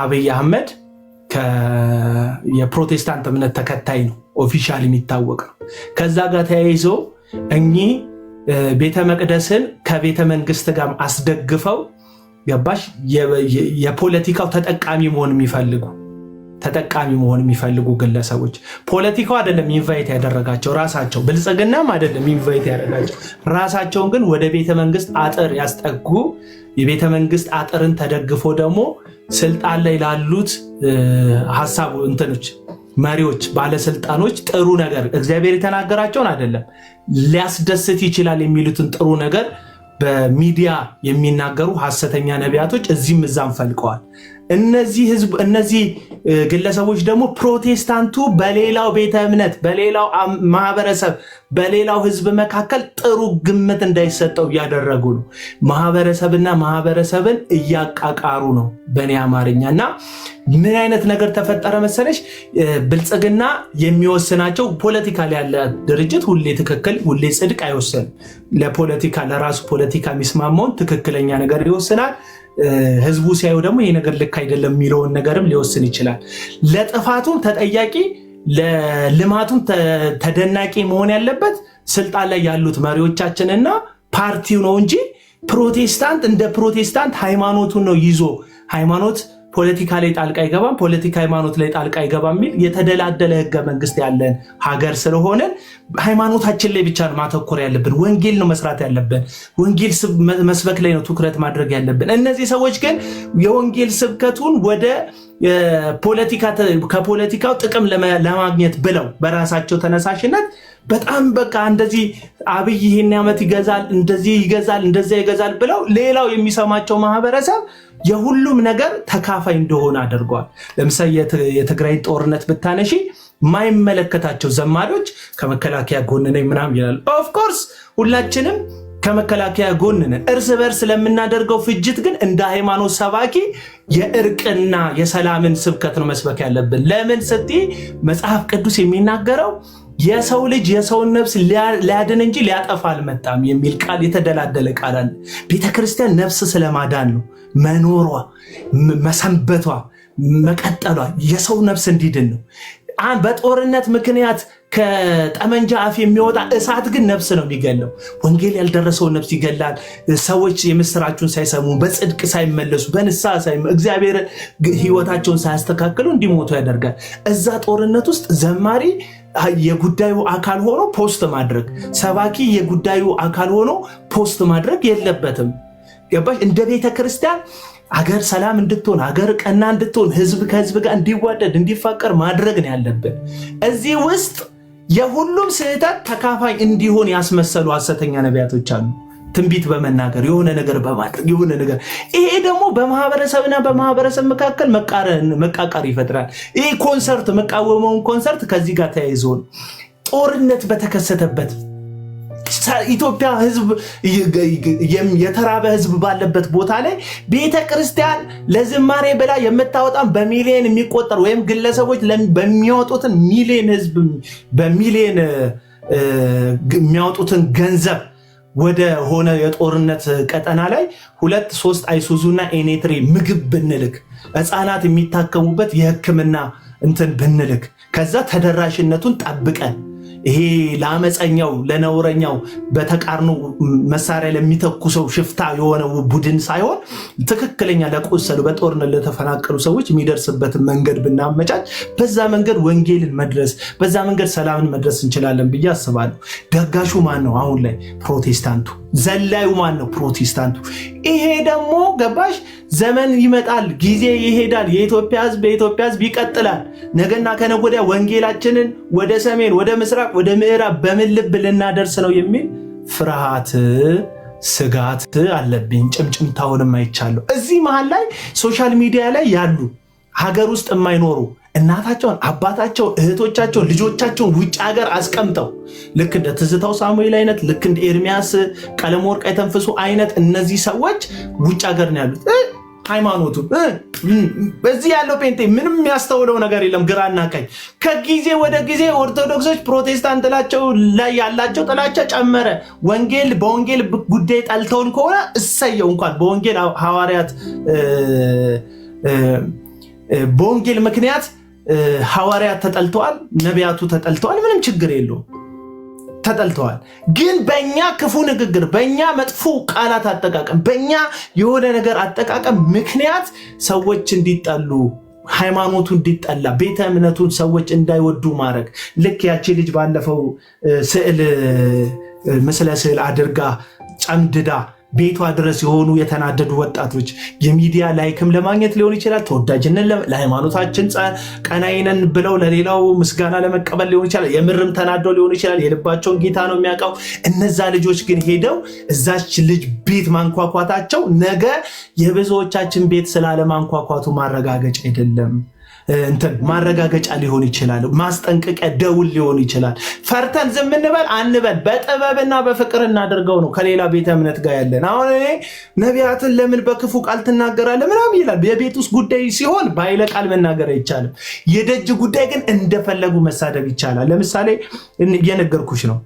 አብይ አህመድ የፕሮቴስታንት እምነት ተከታይ ነው፣ ኦፊሻል የሚታወቅ ነው። ከዛ ጋር ተያይዞ እኚህ ቤተ መቅደስን ከቤተ መንግስት ጋር አስደግፈው ገባሽ የፖለቲካው ተጠቃሚ መሆን የሚፈልጉ ግለሰቦች ፖለቲካው አይደለም ኢንቫይት ያደረጋቸው ራሳቸው፣ ብልጽግናም አይደለም ኢንቫይት ያደረጋቸው ራሳቸውን፣ ግን ወደ ቤተ መንግስት አጥር ያስጠጉ የቤተ መንግስት አጥርን ተደግፎ ደግሞ ስልጣን ላይ ላሉት ሐሳቡ እንትኖች መሪዎች፣ ባለስልጣኖች ጥሩ ነገር እግዚአብሔር የተናገራቸውን አይደለም ሊያስደስት ይችላል የሚሉትን ጥሩ ነገር በሚዲያ የሚናገሩ ሐሰተኛ ነቢያቶች እዚህም እዛም ፈልቀዋል። እነዚህ ግለሰቦች ደግሞ ፕሮቴስታንቱ በሌላው ቤተ እምነት፣ በሌላው ማህበረሰብ፣ በሌላው ህዝብ መካከል ጥሩ ግምት እንዳይሰጠው እያደረጉ ነው። ማህበረሰብና ማህበረሰብን እያቃቃሩ ነው በእኔ አማርኛ። እና ምን አይነት ነገር ተፈጠረ መሰለሽ? ብልጽግና የሚወስናቸው ፖለቲካ ላይ ያለ ድርጅት ሁሌ ትክክል ሁሌ ጽድቅ አይወስንም። ለፖለቲካ ለራሱ ፖለቲካ የሚስማማውን ትክክለኛ ነገር ይወስናል። ህዝቡ ሲያዩ ደግሞ ይሄ ነገር ልክ አይደለም የሚለውን ነገርም ሊወስን ይችላል። ለጥፋቱም ተጠያቂ ለልማቱም ተደናቂ መሆን ያለበት ስልጣን ላይ ያሉት መሪዎቻችንና ፓርቲው ነው እንጂ ፕሮቴስታንት እንደ ፕሮቴስታንት ሃይማኖቱን ነው ይዞ ሃይማኖት ፖለቲካ ላይ ጣልቃ አይገባም፣ ፖለቲካ ሃይማኖት ላይ ጣልቃ አይገባም የሚል የተደላደለ ህገ መንግስት ያለን ሀገር ስለሆነ ሃይማኖታችን ላይ ብቻ ነው ማተኮር ያለብን። ወንጌል ነው መስራት ያለብን። ወንጌል መስበክ ላይ ነው ትኩረት ማድረግ ያለብን። እነዚህ ሰዎች ግን የወንጌል ስብከቱን ወደ ከፖለቲካው ጥቅም ለማግኘት ብለው በራሳቸው ተነሳሽነት በጣም በቃ እንደዚህ አብይ ይሄን ዓመት ይገዛል፣ እንደዚህ ይገዛል፣ እንደዚያ ይገዛል ብለው ሌላው የሚሰማቸው ማህበረሰብ የሁሉም ነገር ተካፋይ እንደሆነ አድርገዋል። ለምሳሌ የትግራይ ጦርነት ብታነሺ ማይመለከታቸው ዘማሪዎች ከመከላከያ ጎን ነኝ ምናምን ይላል። ኦፍ ኮርስ ሁላችንም ከመከላከያ ጎን ነን። እርስ በርስ ለምናደርገው ፍጅት ግን እንደ ሃይማኖት ሰባኪ የእርቅና የሰላምን ስብከት ነው መስበክ ያለብን። ለምን ስትይ መጽሐፍ ቅዱስ የሚናገረው የሰው ልጅ የሰውን ነፍስ ሊያድን እንጂ ሊያጠፋ አልመጣም የሚል ቃል የተደላደለ ቃል አለ። ቤተክርስቲያን ነፍስ ስለማዳን ነው መኖሯ፣ መሰንበቷ፣ መቀጠሏ የሰው ነፍስ እንዲድን ነው። በጦርነት ምክንያት ከጠመንጃ አፍ የሚወጣ እሳት ግን ነፍስ ነው የሚገለው። ወንጌል ያልደረሰውን ነፍስ ይገላል። ሰዎች የምስራቹን ሳይሰሙ በጽድቅ ሳይመለሱ በንስሐ እግዚአብሔር ህይወታቸውን ሳያስተካክሉ እንዲሞቱ ያደርጋል። እዛ ጦርነት ውስጥ ዘማሪ የጉዳዩ አካል ሆኖ ፖስት ማድረግ፣ ሰባኪ የጉዳዩ አካል ሆኖ ፖስት ማድረግ የለበትም። ገባሽ? እንደ ቤተ ክርስቲያን አገር ሰላም እንድትሆን አገር ቀና እንድትሆን ህዝብ ከህዝብ ጋር እንዲዋደድ እንዲፋቀር ማድረግ ነው ያለብን። እዚህ ውስጥ የሁሉም ስህተት ተካፋይ እንዲሆን ያስመሰሉ ሐሰተኛ ነቢያቶች አሉ። ትንቢት በመናገር የሆነ ነገር በማድረግ የሆነ ነገር፣ ይሄ ደግሞ በማህበረሰብና በማህበረሰብ መካከል መቃቃር ይፈጥራል። ይሄ ኮንሰርት መቃወመውን ኮንሰርት ከዚህ ጋር ተያይዞ ጦርነት በተከሰተበት ኢትዮጵያ ህዝብ የተራበ ህዝብ ባለበት ቦታ ላይ ቤተክርስቲያን ለዝማሬ ብላ የምታወጣም በሚሊዮን የሚቆጠር ወይም ግለሰቦች በሚያወጡትን ሚሊዮን ህዝብ በሚሊዮን የሚያወጡትን ገንዘብ ወደ ሆነ የጦርነት ቀጠና ላይ 2-3 አይሱዙና ኤኔትሪ ምግብ ብንልክ፣ ህፃናት የሚታከሙበት የህክምና እንትን ብንልክ፣ ከዛ ተደራሽነቱን ጠብቀን ይሄ ለአመፀኛው ለነውረኛው በተቃርኖ መሳሪያ ለሚተኩሰው ሽፍታ የሆነ ቡድን ሳይሆን ትክክለኛ ለቆሰሉ በጦርነት ለተፈናቀሉ ሰዎች የሚደርስበትን መንገድ ብናመቻች፣ በዛ መንገድ ወንጌልን መድረስ፣ በዛ መንገድ ሰላምን መድረስ እንችላለን ብዬ አስባለሁ። ደጋሹ ማን ነው? አሁን ላይ ፕሮቴስታንቱ። ዘላዩ ማን ነው? ፕሮቴስታንቱ። ይሄ ደግሞ ገባሽ? ዘመን ይመጣል፣ ጊዜ ይሄዳል፣ የኢትዮጵያ ህዝብ ይቀጥላል። ነገና ከነገ ወዲያ ወንጌላችንን ወደ ሰሜን፣ ወደ ምስራቅ፣ ወደ ምዕራብ በምን ልብ ልናደርስ ነው የሚል ፍርሃት፣ ስጋት አለብኝ። ጭምጭምታውንም አይቻለሁ። እዚህ መሃል ላይ ሶሻል ሚዲያ ላይ ያሉ ሀገር ውስጥ የማይኖሩ እናታቸውን፣ አባታቸውን፣ እህቶቻቸውን፣ ልጆቻቸውን ውጭ ሀገር አስቀምጠው ልክ እንደ ትዝታው ሳሙኤል አይነት፣ ልክ እንደ ኤርሚያስ ቀለመወርቅ የተንፍሱ አይነት እነዚህ ሰዎች ውጭ ሀገር ነው ያሉት። ሃይማኖቱ በዚህ ያለው ጴንጤ ምንም የሚያስተውለው ነገር የለም። ግራና ቀኝ ከጊዜ ወደ ጊዜ ኦርቶዶክሶች ፕሮቴስታንት ላይ ያላቸው ጥላቻ ጨመረ። ወንጌል በወንጌል ጉዳይ ጠልተውን ከሆነ እሰየው። እንኳን በወንጌል ሐዋርያት በወንጌል ምክንያት ሐዋርያት ተጠልተዋል፣ ነቢያቱ ተጠልተዋል። ምንም ችግር የለውም፣ ተጠልተዋል። ግን በእኛ ክፉ ንግግር፣ በእኛ መጥፎ ቃላት አጠቃቀም፣ በእኛ የሆነ ነገር አጠቃቀም ምክንያት ሰዎች እንዲጠሉ፣ ሃይማኖቱ እንዲጠላ፣ ቤተ እምነቱን ሰዎች እንዳይወዱ ማድረግ። ልክ ያቺ ልጅ ባለፈው ምስለ ስዕል አድርጋ ጨምድዳ ቤቷ ድረስ የሆኑ የተናደዱ ወጣቶች የሚዲያ ላይክም ለማግኘት ሊሆን ይችላል፣ ተወዳጅነት ለሃይማኖታችን ቀናይነን ብለው ለሌላው ምስጋና ለመቀበል ሊሆን ይችላል፣ የምርም ተናደው ሊሆን ይችላል። የልባቸውን ጌታ ነው የሚያውቀው። እነዛ ልጆች ግን ሄደው እዛች ልጅ ቤት ማንኳኳታቸው ነገ የብዙዎቻችን ቤት ስላለማንኳኳቱ ማረጋገጫ አይደለም። ማረጋገጫ ሊሆን ይችላል፣ ማስጠንቀቂያ ደውል ሊሆን ይችላል። ፈርተን ዝም እንበል አንበል፣ በጥበብና በፍቅር እናደርገው ነው ከሌላ ቤተ እምነት ጋር ያለን። አሁን እኔ ነቢያትን ለምን በክፉ ቃል ትናገራለህ ምናምን ይላል። የቤት ውስጥ ጉዳይ ሲሆን በኃይለ ቃል መናገር አይቻልም። የደጅ ጉዳይ ግን እንደፈለጉ መሳደብ ይቻላል። ለምሳሌ እየነገርኩሽ ነው።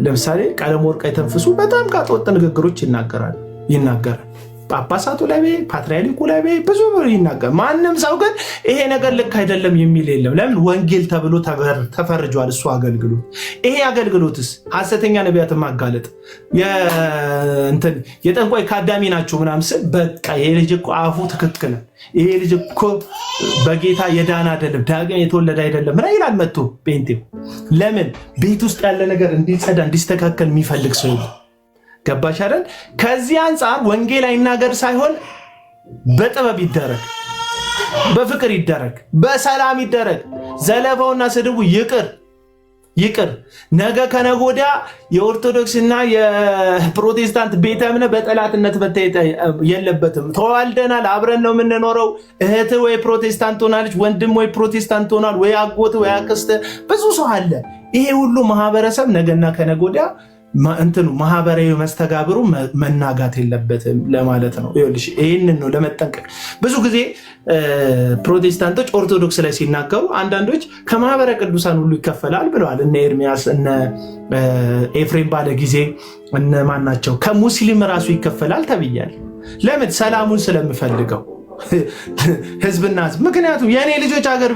ለምሳሌ ቀለመወርቅ የተንፍሱ በጣም ቃጠወጥ ንግግሮች ይናገራል። ጳጳሳቱ ላይ ፓትርያርኩ ላይ ብዙ ይናገር። ማንም ሰው ግን ይሄ ነገር ልክ አይደለም የሚል የለም። ለምን? ወንጌል ተብሎ ተፈርጇል እሱ አገልግሎት። ይሄ አገልግሎትስ ሐሰተኛ ነቢያትን ማጋለጥ የጠንቋይ ካዳሚ ናቸው ምናምን ስል በቃ ይሄ ልጅ እኮ አፉ ትክክል፣ ይሄ ልጅ እኮ በጌታ የዳነ አይደለም፣ ዳግም የተወለደ አይደለም ምን ይላል መጥቶ ጴንጤው። ለምን? ቤት ውስጥ ያለ ነገር እንዲጸዳ እንዲስተካከል የሚፈልግ ሰው ገባሽ አይደል? ከዚህ አንጻር ወንጌል አይናገር ሳይሆን በጥበብ ይደረግ፣ በፍቅር ይደረግ፣ በሰላም ይደረግ። ዘለፋውና ስድቡ ይቅር። ይቅር። ነገ ከነጎዳ የኦርቶዶክስና የፕሮቴስታንት ቤተ እምነት በጠላትነት መታየት የለበትም። ተዋልደናል፣ አብረን ነው የምንኖረው። እህት ወይ ፕሮቴስታንት ሆናለች፣ ወንድም ወይ ፕሮቴስታንት ሆኗል፣ ወይ አጎት ወይ አክስት፣ ብዙ ሰው አለ። ይሄ ሁሉ ማህበረሰብ ነገና ከነጎዳ እንትኑ ማህበራዊ መስተጋብሩ መናጋት የለበትም ለማለት ነው። ይኸውልሽ ይህንን ነው ለመጠንቀቅ። ብዙ ጊዜ ፕሮቴስታንቶች ኦርቶዶክስ ላይ ሲናገሩ አንዳንዶች ከማህበረ ቅዱሳን ሁሉ ይከፈላል ብለዋል። እነ ኤርሚያስ እነ ኤፍሬም ባለ ጊዜ እነ ማን ናቸው ከሙስሊም ራሱ ይከፈላል ተብያል። ለምን? ሰላሙን ስለምፈልገው ህዝብና ህዝብ። ምክንያቱም የእኔ ልጆች አገር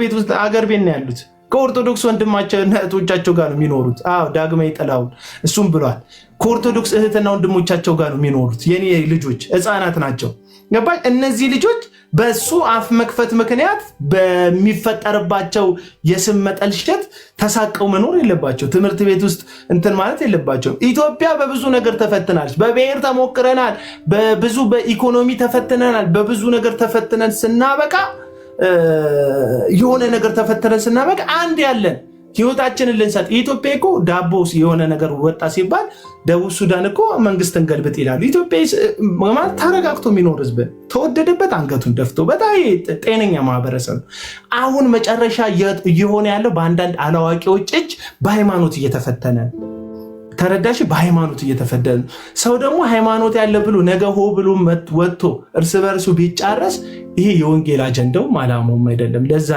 ቤት ነው ያሉት ከኦርቶዶክስ ወንድማቸው እህቶቻቸው ጋር ነው የሚኖሩት። ዳግማዊ ጥላሁን እሱም ብሏል። ከኦርቶዶክስ እህትና ወንድሞቻቸው ጋር ነው የሚኖሩት። የኔ ልጆች ህፃናት ናቸው። ገባኝ? እነዚህ ልጆች በሱ አፍ መክፈት ምክንያት በሚፈጠርባቸው የስም መጠልሸት ተሳቀው መኖር የለባቸው። ትምህርት ቤት ውስጥ እንትን ማለት የለባቸው። ኢትዮጵያ በብዙ ነገር ተፈትናለች። በብሔር ተሞክረናል፣ በብዙ በኢኮኖሚ ተፈትነናል። በብዙ ነገር ተፈትነን ስናበቃ የሆነ ነገር ተፈተረን ስናበቅ አንድ ያለን ህይወታችንን ልንሰጥ። ኢትዮጵያ እኮ ዳቦ የሆነ ነገር ወጣ ሲባል ደቡብ ሱዳን እኮ መንግስትን ገልብጥ ይላሉ። ኢትዮጵያ ማለት ተረጋግቶ የሚኖር ህዝብ ተወደደበት አንገቱን ደፍቶ በጣም ጤነኛ ማህበረሰብ ነው። አሁን መጨረሻ እየሆነ ያለው በአንዳንድ አላዋቂዎች እጅ በሃይማኖት እየተፈተነ ተረዳሽ? በሃይማኖት እየተፈተነ ሰው ደግሞ ሃይማኖት ያለ ብሎ ነገ ሆ ብሎ ወጥቶ እርስ በርሱ ቢጫረስ ይሄ የወንጌል አጀንዳውም አላማውም አይደለም። ለዛ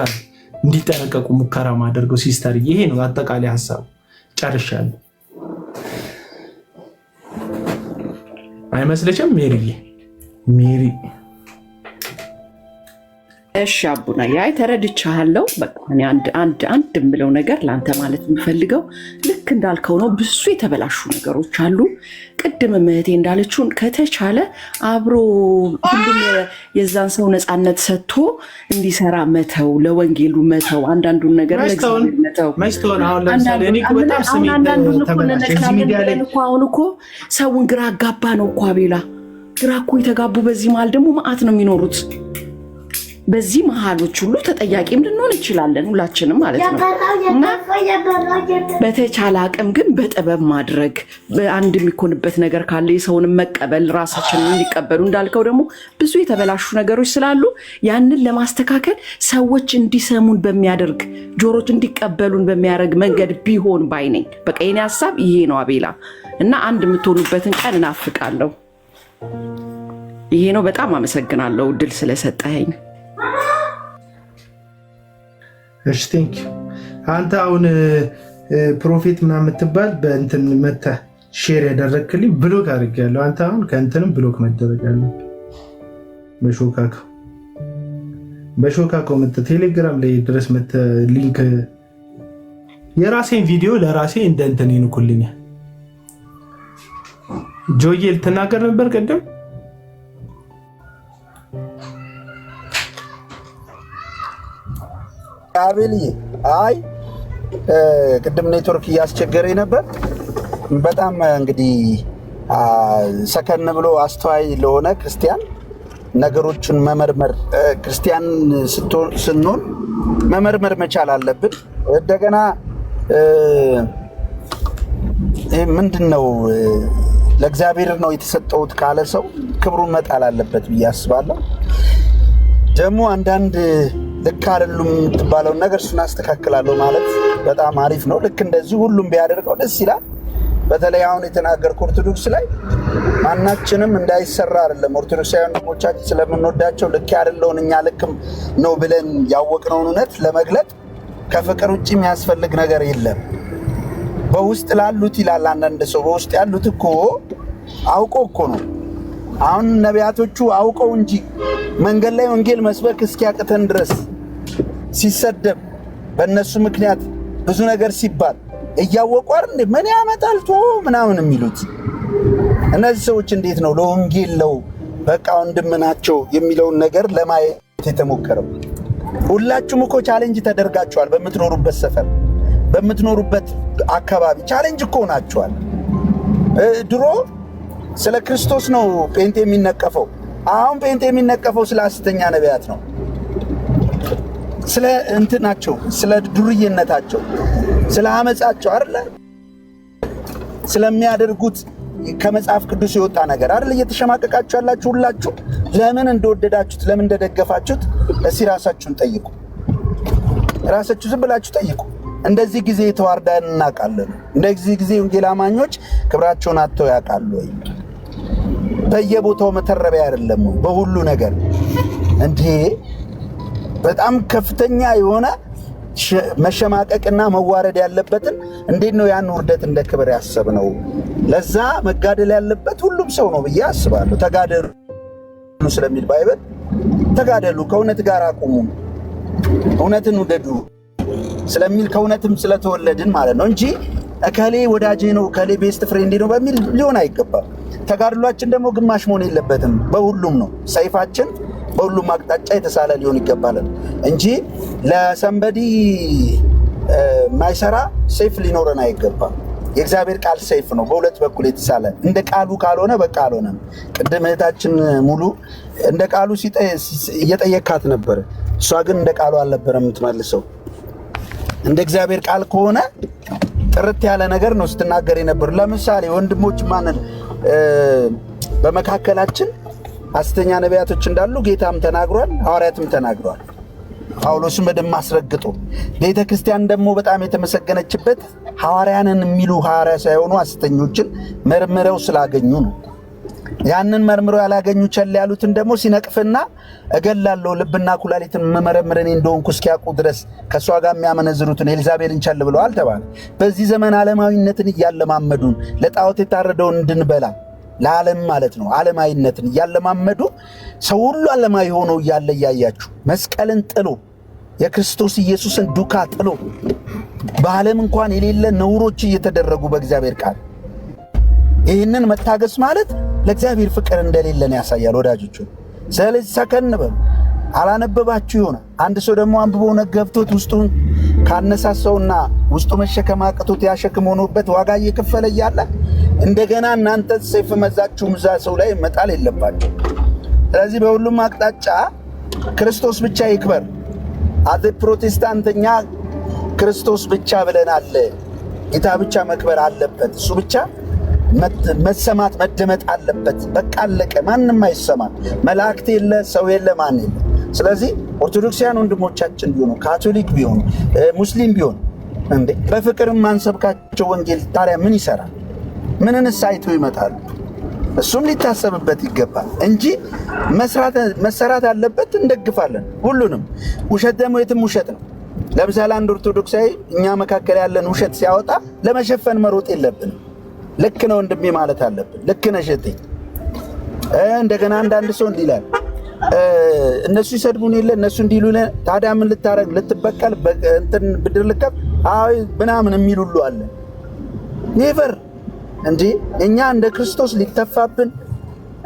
እንዲጠነቀቁ ሙከራ ማደርገው ሲስተር፣ ይሄ ነው አጠቃላይ ሀሳቡ። ጨርሻለሁ። አይመስልሽም ሜሪዬ? ሜሪ እሺ አቡና ያይ ተረድቻለሁ። በቃ እኔ አንድ የምለው ነገር ለአንተ ማለት የምፈልገው ልክ እንዳልከው ነው። ብዙ የተበላሹ ነገሮች አሉ። ቅድም እህቴ እንዳለችውን ከተቻለ አብሮ ሁሉም የዛን ሰው ነፃነት ሰጥቶ እንዲሰራ መተው፣ ለወንጌሉ መተው፣ አንዳንዱን ነገር መተው። አሁን እኮ ሰውን ግራ አጋባ ነው እኮ አቤላ፣ ግራ እኮ የተጋቡ በዚህ መሀል ደግሞ መዓት ነው የሚኖሩት። በዚህ መሃሎች ሁሉ ተጠያቂም ልንሆን እንችላለን ሁላችንም ማለት ነው። እና በተቻለ አቅም ግን በጥበብ ማድረግ፣ አንድ የሚኮንበት ነገር ካለ የሰውንም መቀበል፣ ራሳችንን እንዲቀበሉ እንዳልከው ደግሞ ብዙ የተበላሹ ነገሮች ስላሉ ያንን ለማስተካከል ሰዎች እንዲሰሙን በሚያደርግ ጆሮች እንዲቀበሉን በሚያደርግ መንገድ ቢሆን ባይነኝ። በቃ የኔ ሀሳብ ይሄ ነው አቤላ። እና አንድ የምትሆኑበትን ቀን እናፍቃለሁ። ይሄ ነው። በጣም አመሰግናለሁ እድል ስለሰጠኸኝ። እሺ ቴንክ ዩ። አንተ አሁን ፕሮፌት ምናምን የምትባል በእንትን መተህ ሼር ያደረግክልኝ ብሎክ አድርጌያለሁ። አንተ አሁን ከእንትንም ብሎክ መደረግ አለብህ። በሾካኮ መተህ ቴሌግራም ላይ ድረስ መተህ ሊንክ የራሴን ቪዲዮ ለራሴ እንደ እንትን ይንኩልኛል። ጆዬ ልትናገር ነበር ቅድም። አቤልዬ አይ ቅድም ኔትወርክ እያስቸገረኝ ነበር። በጣም እንግዲህ ሰከን ብሎ አስተዋይ ለሆነ ክርስቲያን ነገሮችን መመርመር፣ ክርስቲያን ስንሆን መመርመር መቻል አለብን። እንደገና ምንድን ነው ለእግዚአብሔር ነው የተሰጠውት ካለ ሰው ክብሩን መጣል አለበት ብዬ አስባለሁ። ደግሞ አንዳንድ ልክ አይደሉም የምትባለውን ነገር እሱን አስተካክላለሁ ማለት በጣም አሪፍ ነው። ልክ እንደዚህ ሁሉም ቢያደርገው ደስ ይላል። በተለይ አሁን የተናገርኩ ኦርቶዶክስ ላይ ማናችንም እንዳይሰራ አይደለም። ኦርቶዶክሳውያን ወንድሞቻችን ስለምንወዳቸው ልክ ያደለውን እኛ ልክም ነው ብለን ያወቅነውን እውነት ለመግለጥ ከፍቅር ውጭ የሚያስፈልግ ነገር የለም። በውስጥ ላሉት ይላል አንዳንድ ሰው፣ በውስጥ ያሉት እኮ አውቀው እኮ ነው። አሁን ነቢያቶቹ አውቀው እንጂ መንገድ ላይ ወንጌል መስበክ እስኪያቅተን ድረስ ሲሰደብ በእነሱ ምክንያት ብዙ ነገር ሲባል እያወቁ አይደል ምን ያመጣል ቶ ምናምን የሚሉት እነዚህ ሰዎች እንዴት ነው ለወንጌል ነው በቃ ወንድም ናቸው የሚለውን ነገር ለማየት የተሞከረው? ሁላችሁም እኮ ቻሌንጅ ተደርጋችኋል። በምትኖሩበት ሰፈር፣ በምትኖሩበት አካባቢ ቻሌንጅ እኮ ናችኋል። ድሮ ስለ ክርስቶስ ነው ጴንጤ የሚነቀፈው። አሁን ጴንጤ የሚነቀፈው ስለ ሐሰተኛ ነቢያት ነው። ስለ እንትናቸው፣ ስለ ዱርዬነታቸው፣ ስለ አመጻቸው አይደለ ስለሚያደርጉት ከመጽሐፍ ቅዱስ የወጣ ነገር አይደል እየተሸማቀቃችሁ ያላችሁ ሁላችሁ። ለምን እንደወደዳችሁት ለምን እንደደገፋችሁት እስኪ ራሳችሁን ጠይቁ። ራሳችሁ ዝም ብላችሁ ጠይቁ። እንደዚህ ጊዜ ተዋርደን እናውቃለን? እንደዚህ ጊዜ ወንጌል አማኞች ክብራቸውን አጥተው ያውቃሉ ወይ? በየቦታው መተረቢያ አይደለም ወይ? በሁሉ ነገር እንዴ! በጣም ከፍተኛ የሆነ መሸማቀቅና መዋረድ ያለበትን እንዴት ነው ያን ውርደት እንደ ክብር ያሰብነው? ለዛ መጋደል ያለበት ሁሉም ሰው ነው ብዬ አስባለሁ። ተጋደሉ ስለሚል ባይብል ተጋደሉ፣ ከእውነት ጋር አቁሙ፣ እውነትን ውደዱ ስለሚል ከእውነትም ስለተወለድን ማለት ነው እንጂ እከሌ ወዳጄ ነው እከሌ ቤስት ፍሬንድ ነው በሚል ሊሆን አይገባም። ተጋድሏችን ደግሞ ግማሽ መሆን የለበትም። በሁሉም ነው ሰይፋችን በሁሉም አቅጣጫ የተሳለ ሊሆን ይገባል እንጂ ለሰንበዲ ማይሰራ ሰይፍ ሊኖረን አይገባም። የእግዚአብሔር ቃል ሰይፍ ነው፣ በሁለት በኩል የተሳለ። እንደ ቃሉ ካልሆነ በቃ አልሆነም። ቅድም እህታችን ሙሉ እንደ ቃሉ እየጠየካት ነበር። እሷ ግን እንደ ቃሉ አልነበረም የምትመልሰው። እንደ እግዚአብሔር ቃል ከሆነ ጥርት ያለ ነገር ነው ስትናገር የነበሩ። ለምሳሌ ወንድሞች ማንን በመካከላችን ሐሰተኛ ነቢያቶች እንዳሉ ጌታም ተናግሯል፣ ሐዋርያትም ተናግሯል። ጳውሎስም በደንብ አስረግጦ ቤተ ክርስቲያን ደግሞ በጣም የተመሰገነችበት ሐዋርያንን የሚሉ ሐዋርያ ሳይሆኑ ሐሰተኞችን መርምረው ስላገኙ ነው። ያንን መርምረው ያላገኙ ቸል ያሉትን ደግሞ ሲነቅፍና እገላለሁ ልብና ኩላሊትን መመረምር እኔ እንደሆንኩ እስኪያውቁ ድረስ ከእሷ ጋር የሚያመነዝሩትን ኤልዛቤልን ቸል ብለዋል ተባለ። በዚህ ዘመን ዓለማዊነትን እያለማመዱን ለጣዖት የታረደውን እንድንበላ ለዓለም ማለት ነው ዓለማዊነትን እያለማመዱ ሰው ሁሉ ዓለማዊ ሆኖ እያለ እያያችሁ መስቀልን ጥሎ የክርስቶስ ኢየሱስን ዱካ ጥሎ በዓለም እንኳን የሌለ ነውሮች እየተደረጉ በእግዚአብሔር ቃል ይህንን መታገስ ማለት ለእግዚአብሔር ፍቅር እንደሌለን ያሳያል ወዳጆቹ። ስለዚህ ሰከን በሉ። አላነበባችሁ ይሆናል። አንድ ሰው ደግሞ አንብቦ ነገብቶት ውስጡን ካነሳሰውና ውስጡ መሸከም አቅቶት ያሸክም ሆኖበት ዋጋ እየከፈለ እያለ እንደገና እናንተ ሰይፍ መዛችሁ ምዛ ሰው ላይ መጣል የለባችሁ። ስለዚህ በሁሉም አቅጣጫ ክርስቶስ ብቻ ይክበር። አዘ ፕሮቴስታንተኛ ክርስቶስ ብቻ ብለናል። ጌታ ብቻ መክበር አለበት። እሱ ብቻ መሰማት መደመጥ አለበት። በቃ አለቀ። ማንም አይሰማ። መላእክት የለ፣ ሰው የለ፣ ማን የለ። ስለዚህ ኦርቶዶክሳውያን ወንድሞቻችን ቢሆኑ ካቶሊክ ቢሆኑ ሙስሊም ቢሆኑ እንዴ በፍቅርም ማንሰብካቸው ወንጌል ታዲያ ምን ይሰራል? ምንንስ አይተው ይመጣሉ? እሱም ሊታሰብበት ይገባል እንጂ መሰራት አለበት። እንደግፋለን ሁሉንም። ውሸት ደግሞ የትም ውሸት ነው። ለምሳሌ አንድ ኦርቶዶክሳዊ እኛ መካከል ያለን ውሸት ሲያወጣ ለመሸፈን መሮጥ የለብንም። ልክ ነው ወንድሜ ማለት አለብን። ልክ ነሽ እህቴ። እንደገና አንዳንድ ሰው እንዲህ ይላል፣ እነሱ ይሰድቡን የለ እነሱ እንዲሉን ታዲያ ምን ልታረግ ልትበቀል እንትን ብድር ልከብ አይ ምናምን የሚል ሁሉ አለ። ኔቨር እንጂ እኛ እንደ ክርስቶስ ሊተፋብን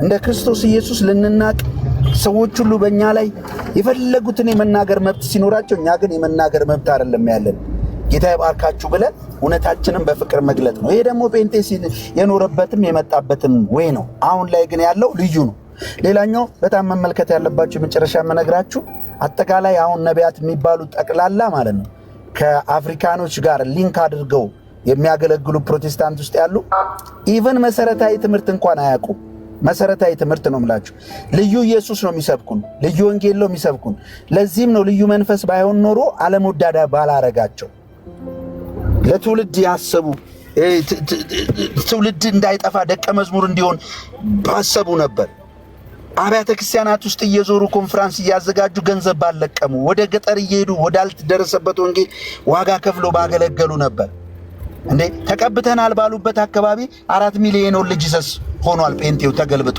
እንደ ክርስቶስ ኢየሱስ ልንናቅ ሰዎች ሁሉ በእኛ ላይ የፈለጉትን የመናገር መብት ሲኖራቸው እኛ ግን የመናገር መብት አይደለም ያለን። ጌታ ይባርካችሁ ብለን እውነታችንን በፍቅር መግለጥ ነው። ይሄ ደግሞ ጴንጤ የኖረበትም የመጣበትም ወይ ነው። አሁን ላይ ግን ያለው ልዩ ነው። ሌላኛው በጣም መመልከት ያለባችሁ መጨረሻ መነግራችሁ አጠቃላይ አሁን ነቢያት የሚባሉ ጠቅላላ ማለት ነው ከአፍሪካኖች ጋር ሊንክ አድርገው የሚያገለግሉ ፕሮቴስታንት ውስጥ ያሉ ኢቨን መሰረታዊ ትምህርት እንኳን አያውቁ። መሰረታዊ ትምህርት ነው የምላችሁ። ልዩ ኢየሱስ ነው የሚሰብኩን፣ ልዩ ወንጌል ነው የሚሰብኩን። ለዚህም ነው ልዩ መንፈስ ባይሆን ኖሮ ዓለም ወዳዳ ባላረጋቸው። ለትውልድ ያሰቡ ትውልድ እንዳይጠፋ ደቀ መዝሙር እንዲሆን ባሰቡ ነበር። አብያተ ክርስቲያናት ውስጥ እየዞሩ ኮንፈረንስ እያዘጋጁ ገንዘብ ባለቀሙ፣ ወደ ገጠር እየሄዱ ወዳልተደረሰበት ወንጌል ዋጋ ከፍሎ ባገለገሉ ነበር። እንዴ ተቀብተናል ባሉበት አካባቢ 4 ሚሊዮን ልጅ ሰስ ሆኗል። ጴንጤው ተገልብጦ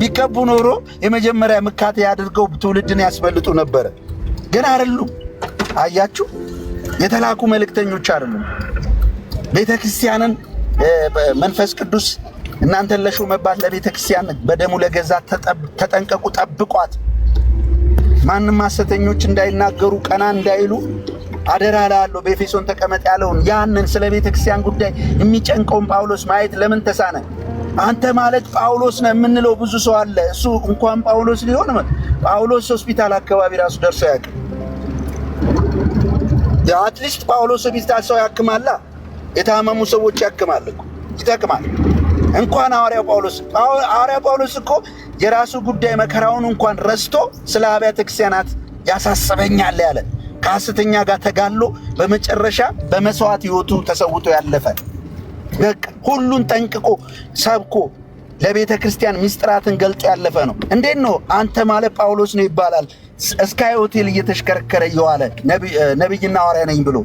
ቢቀቡ ኖሮ የመጀመሪያ ምካቴ አድርገው ትውልድን ያስበልጡ ነበር። ግን አይደሉም። አያችሁ፣ የተላኩ መልእክተኞች አይደሉም። ቤተክርስቲያንን መንፈስ ቅዱስ እናንተን ለሾመባት ለቤተክርስቲያን በደሙ ለገዛት ተጠንቀቁ፣ ጠብቋት። ማንም ሐሰተኞች እንዳይናገሩ ቀና እንዳይሉ አደራ ላለው በኤፌሶን ተቀመጥ ያለውን ያንን ስለ ቤተክርስቲያን ጉዳይ የሚጨንቀውን ጳውሎስ ማየት ለምን ተሳነ? አንተ ማለት ጳውሎስ ነህ የምንለው ብዙ ሰው አለ። እሱ እንኳን ጳውሎስ ሊሆን ጳውሎስ ሆስፒታል አካባቢ ራሱ ደርሶ ያውቃል። አትሊስት ጳውሎስ ሆስፒታል ሰው ያክማላ፣ የታመሙ ሰዎች ያክማል እኮ ይጠቅማል። እንኳን ሐዋርያው ጳውሎስ እኮ የራሱ ጉዳይ መከራውን እንኳን ረስቶ ስለ አብያተ ክርስቲያናት ያሳስበኛል ያለ ከሐሰተኛ ጋር ተጋሎ በመጨረሻ በመስዋዕት ሕይወቱ ተሰውቶ ያለፈ በቃ ሁሉን ጠንቅቆ ሰብኮ ለቤተ ክርስቲያን ምስጢራትን ገልጦ ያለፈ ነው። እንዴት ነው አንተ ማለት ጳውሎስ ነው ይባላል? ስካይ ሆቴል እየተሽከረከረ እየዋለ ነብይና ሐዋርያ ነኝ ብሎ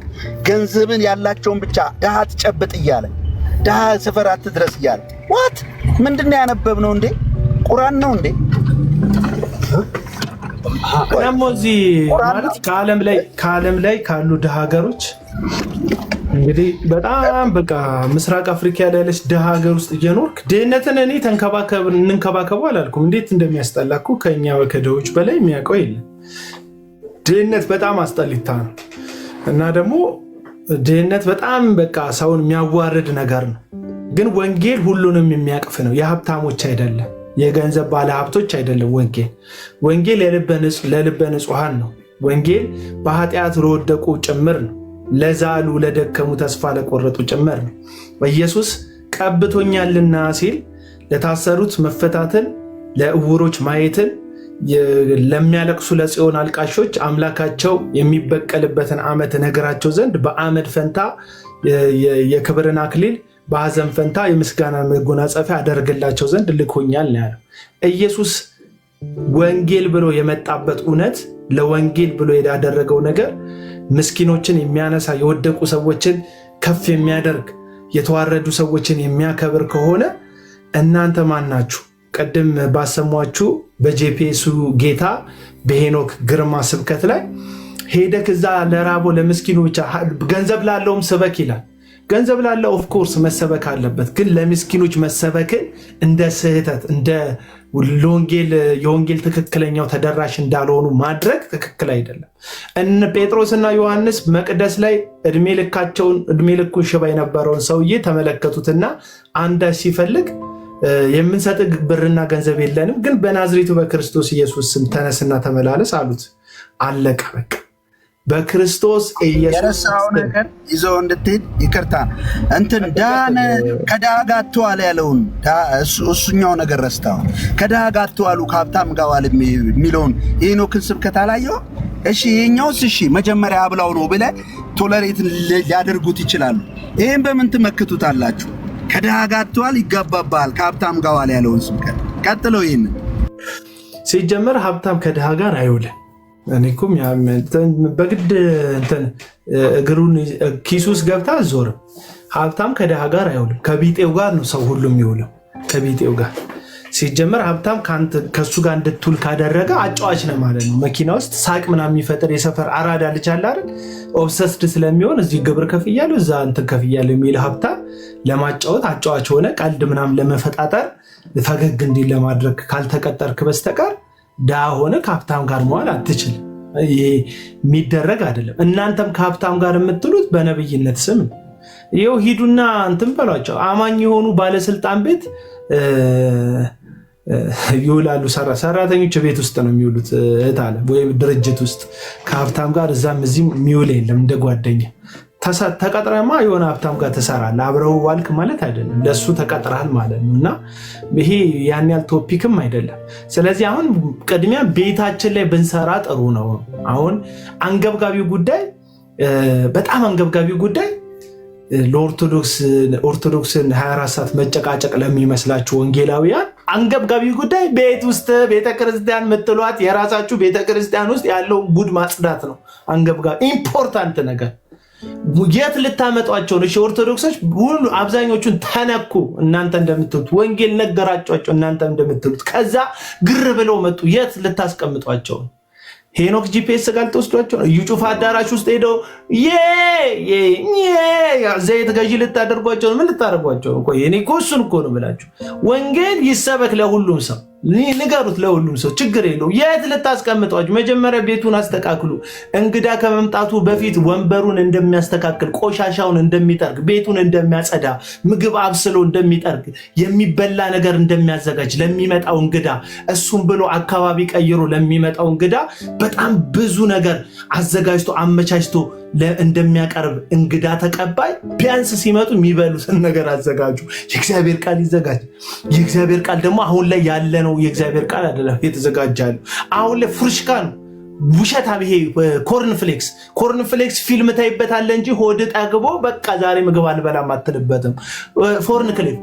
ገንዘብን ያላቸውን ብቻ ድሃ ትጨብጥ እያለ ድሃ ሰፈር አትድረስ እያለ ዋት ምንድነው ያነበብነው እንዴ? ቁርአን ነው እንዴ? ደግሞ እዚህ ማለት ከዓለም ላይ ካሉ ድሃ ሀገሮች እንግዲህ በጣም በቃ ምስራቅ አፍሪካ ያለች ድሃ ሀገር ውስጥ እየኖርክ ድህነትን እኔ እንንከባከቡ አላልኩም። እንዴት እንደሚያስጠላ እኮ ከእኛ ከድሆች በላይ የሚያውቀው የለም። ድህነት በጣም አስጠሊታ ነው እና ደግሞ ድህነት በጣም በቃ ሰውን የሚያዋርድ ነገር ነው። ግን ወንጌል ሁሉንም የሚያቅፍ ነው። የሀብታሞች አይደለም፣ የገንዘብ ባለ ሀብቶች አይደለም። ወንጌል ለልበ ንጹሐን ነው። ወንጌል በኃጢአት ለወደቁ ጭምር ነው። ለዛሉ ለደከሙ ተስፋ ለቆረጡ ጭምር ነው። ኢየሱስ ቀብቶኛልና ሲል ለታሰሩት መፈታትን፣ ለዕውሮች ማየትን፣ ለሚያለቅሱ ለጽዮን አልቃሾች አምላካቸው የሚበቀልበትን ዓመት ነገራቸው ዘንድ በአመድ ፈንታ የክብርን አክሊል በሐዘን ፈንታ የምስጋና መጎናጸፊያ አደርግላቸው ዘንድ ልኮኛል ነው ያለው። ኢየሱስ ወንጌል ብሎ የመጣበት እውነት ለወንጌል ብሎ ያደረገው ነገር ምስኪኖችን የሚያነሳ የወደቁ ሰዎችን ከፍ የሚያደርግ የተዋረዱ ሰዎችን የሚያከብር ከሆነ እናንተ ማን ናችሁ? ቀደም ባሰሟችሁ በጄፒኤሱ ጌታ በሄኖክ ግርማ ስብከት ላይ ሄደክ እዛ ለራቦ ለምስኪኑ ብቻ ገንዘብ ላለውም ስበክ ይላል። ገንዘብ ላለው ኦፍኮርስ መሰበክ አለበት። ግን ለምስኪኖች መሰበክን እንደ ስህተት እንደ የወንጌል ትክክለኛው ተደራሽ እንዳልሆኑ ማድረግ ትክክል አይደለም። እነ ጴጥሮስና ዮሐንስ መቅደስ ላይ እድሜ ልኩን ሽባ የነበረውን ሰውዬ ተመለከቱትና አንዳች ሲፈልግ የምንሰጥ ብርና ገንዘብ የለንም፣ ግን በናዝሬቱ በክርስቶስ ኢየሱስ ስም ተነስና ተመላለስ አሉት። አለቀ በቃ። በክርስቶስ ኢየሱስ የረሳው ነገር ይዘው እንድትሄድ ይቅርታ እንትን ዳነ ከድሃ ጋር አትዋል ያለውን እሱኛው ነገር ረስታው ከድሃ ጋር አትዋሉ ከሀብታም ጋር ዋል የሚለውን የሄኖክን ስብከት አላየው? እሺ ይሄኛውስ እሺ መጀመሪያ አብላው ነው ብለህ ቶለሬት ሊያደርጉት ይችላሉ። ይሄን በምን ትመክቱታላችሁ? ከድሃ ጋር አትዋል ይጋባባል ከሀብታም ጋር ዋል ያለውን ስብከት ቀጥለው ይሄን ሲጀመር ሀብታም ከድሃ ጋር አይውልም። እኔኩም በግድ እንትን እግሩን ኪሱስ ገብታ አዞርም። ሀብታም ከድሃ ጋር አይውልም። ከቢጤው ጋር ነው ሰው ሁሉ የሚውለው፣ ከቢጤው ጋር። ሲጀመር ሀብታም ከሱ ጋር እንድትውል ካደረገ አጫዋች ነው ማለት ነው። መኪና ውስጥ ሳቅ ምናምን የሚፈጥር የሰፈር አራዳ ልጅ አለ አይደል? ኦብሰስድ ስለሚሆን እዚህ ግብር ከፍያለሁ እዛ እንትን ከፍያለሁ የሚል ሀብታም ለማጫወት አጫዋች ሆነ ቀልድ ምናምን ለመፈጣጠር ፈገግ እንዲል ለማድረግ ካልተቀጠርክ በስተቀር ድሃ ሆነ ከሀብታም ጋር መዋል አትችልም። ይሄ የሚደረግ አይደለም። እናንተም ከሀብታም ጋር የምትሉት በነብይነት ስም ይኸው ሂዱና እንትን በሏቸው። አማኝ የሆኑ ባለስልጣን ቤት ይውላሉ። ሰራተኞች ቤት ውስጥ ነው የሚውሉት እህት አለ ወይም ድርጅት ውስጥ ከሀብታም ጋር እዛም እዚህም የሚውል የለም። እንደ ጓደኛ ተቀጥረማ የሆነ ሀብታም ጋር ትሰራለህ። አብረው ዋልክ ማለት አይደለም፣ ለሱ ተቀጥረሃል ማለት ነው። እና ይሄ ያን ያህል ቶፒክም አይደለም። ስለዚህ አሁን ቅድሚያ ቤታችን ላይ ብንሰራ ጥሩ ነው። አሁን አንገብጋቢው ጉዳይ በጣም አንገብጋቢው ጉዳይ ለኦርቶዶክስን 24 ሰዓት መጨቃጨቅ ለሚመስላችሁ ወንጌላውያን አንገብጋቢው ጉዳይ ቤት ውስጥ ቤተክርስቲያን ምትሏት የራሳችሁ ቤተክርስቲያን ውስጥ ያለውን ቡድ ማጽዳት ነው። አንገብጋቢ ኢምፖርታንት ነገር የት ልታመጧቸው ነው? ኦርቶዶክሶች ሁሉ አብዛኞቹን ተነኩ። እናንተ እንደምትሉት ወንጌል ነገራቸው እናንተ እንደምትሉት ከዛ ግር ብለው መጡ። የት ልታስቀምጧቸው? ሄኖክ ጂፒኤስ ጋር ልትወስዷቸው ነው? እዩ ጩፋ አዳራሽ ውስጥ ሄደው ዘይት ገዢ ልታደርጓቸው ነው? ምን ልታደርጓቸው ነው? እኔ እኮ እሱን እኮ ነው ብላችሁ ወንጌል ይሰበክ ለሁሉም ሰው ንገሩት ለሁሉም ሰው ችግር የለው። የት ልታስቀምጧችሁ? መጀመሪያ ቤቱን አስተካክሉ። እንግዳ ከመምጣቱ በፊት ወንበሩን እንደሚያስተካክል፣ ቆሻሻውን እንደሚጠርግ፣ ቤቱን እንደሚያጸዳ፣ ምግብ አብስሎ እንደሚጠርግ፣ የሚበላ ነገር እንደሚያዘጋጅ ለሚመጣው እንግዳ፣ እሱም ብሎ አካባቢ ቀይሮ ለሚመጣው እንግዳ በጣም ብዙ ነገር አዘጋጅቶ አመቻችቶ እንደሚያቀርብ እንግዳ ተቀባይ ቢያንስ ሲመጡ የሚበሉትን ነገር አዘጋጁ። የእግዚአብሔር ቃል ይዘጋጅ። የእግዚአብሔር ቃል ደግሞ አሁን ላይ ያለ ነው። የእግዚአብሔር ቃል አይደለም የተዘጋጃሉ። አሁን ላይ ፍርሽካ ነው። ውሸታም ይሄ ኮርንፍሌክስ ፊልም ታይበታለህ እንጂ ሆድ ጠግቦ በቃ ዛሬ ምግብ አልበላም አትልበትም። ፎርንክሌፍ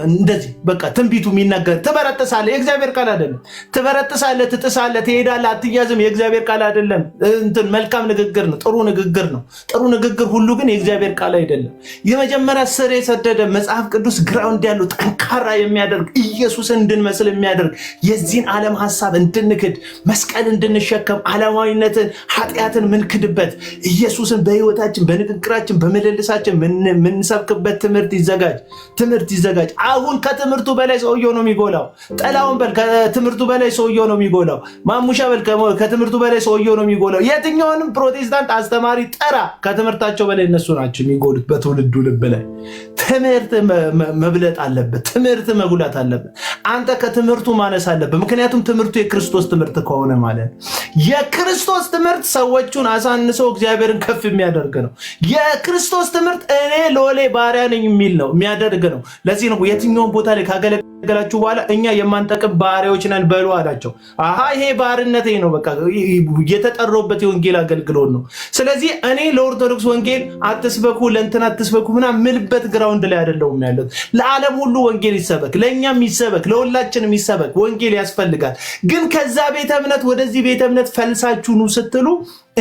እንደዚህ በቃ ትንቢቱ የሚናገር ትበረጥሳለህ። የእግዚአብሔር ቃል አይደለም። ትበረጥሳለህ፣ ትጥሳለህ፣ ትሄዳለህ፣ አትያዝም። የእግዚአብሔር ቃል አይደለም። መልካም ንግግር ነው፣ ጥሩ ንግግር ነው። ጥሩ ንግግር ሁሉ ግን የእግዚአብሔር ቃል አይደለም። የመጀመሪያ ስር የሰደደ መጽሐፍ ቅዱስ ግራውንድ ያለው ጠንካራ የሚያደርግ ኢየሱስን እንድንመስል የሚያደርግ የዚህን ዓለም ሀሳብ እንድንክድ መስቀል እንድንሸከም ዓለማዊነትን ኃጢአትን ምንክድበት ኢየሱስን በህይወታችን በንግግራችን በመለልሳችን ምንሰብክበት ትምህርት ይዘጋጅ። አሁን ከትምህርቱ በላይ ሰውየው ነው የሚጎላው። ጠላውን በል ከትምህርቱ በላይ ሰውየው ነው የሚጎላው። ማሙሻ በል ከትምህርቱ በላይ ሰውየው ነው የሚጎላው። የትኛውንም ፕሮቴስታንት አስተማሪ ጠራ፣ ከትምህርታቸው በላይ እነሱ ናቸው የሚጎሉት። በትውልዱ ልብ ላይ ትምህርት መብለጥ አለበት። ትምህርት መጉላት አለበት። አንተ ከትምህርቱ ማነስ አለበት። ምክንያቱም ትምህርቱ የክርስቶስ ትምህርት ከሆነ ማለት የክርስቶስ ትምህርት ሰዎቹን አሳንሰው እግዚአብሔርን ከፍ የሚያደርግ ነው። የክርስቶስ ትምህርት እኔ ሎሌ ባሪያ ነኝ የሚል ነው የሚያደርግ ነው። ለዚህ ነው የትኛውን ቦታ ላይ ካገለገላችሁ በኋላ እኛ የማንጠቅም ባሪያዎች ነን በሉ አላቸው። ይሄ ባርነቴ ነው፣ በቃ የተጠራሁበት የወንጌል አገልግሎት ነው። ስለዚህ እኔ ለኦርቶዶክስ ወንጌል አትስበኩ፣ ለእንትን አትስበኩ ምናምን ምልበት ግራውንድ ላይ አይደለሁም ያለሁት። ለዓለም ሁሉ ወንጌል ይሰበክ፣ ለእኛም ይሰበክ፣ ለሁላችንም ይሰበክ። ወንጌል ያስፈልጋል። ግን ከዛ ቤተ እምነት ወደዚህ ቤተ እምነት ፈልሳችሁ ኑ ስትሉ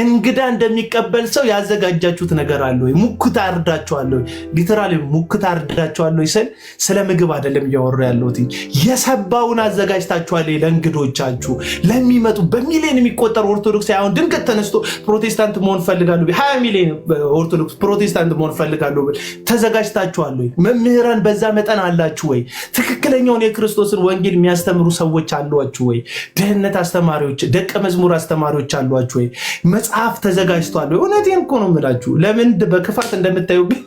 እንግዳ እንደሚቀበል ሰው ያዘጋጃችሁት ነገር አለ ወይ? ሙክት አርዳችኋለሁ። ሊተራሊ ሙክት አርዳችኋለሁ ስል ስለ ምግብ አይደለም እያወሩ ያለሁት። የሰባውን አዘጋጅታችኋል ለእንግዶቻችሁ ለሚመጡ በሚሊዮን የሚቆጠሩ ኦርቶዶክስ አሁን ድንገት ተነስቶ ፕሮቴስታንት መሆን ፈልጋለሁ 20 ሚሊዮን ኦርቶዶክስ ፕሮቴስታንት መሆን ፈልጋለሁ ተዘጋጅታችኋል ወይ? መምህራን በዛ መጠን አላችሁ ወይ? ትክክለኛውን የክርስቶስን ወንጌል የሚያስተምሩ ሰዎች አሏችሁ ወይ? ደህንነት አስተማሪዎች፣ ደቀ መዝሙር አስተማሪዎች አሏችሁ ወይ? መጽሐፍ ተዘጋጅቷል። እውነቴን እኮ ነው የምላችሁ። ለምን በክፋት እንደምታዩብኝ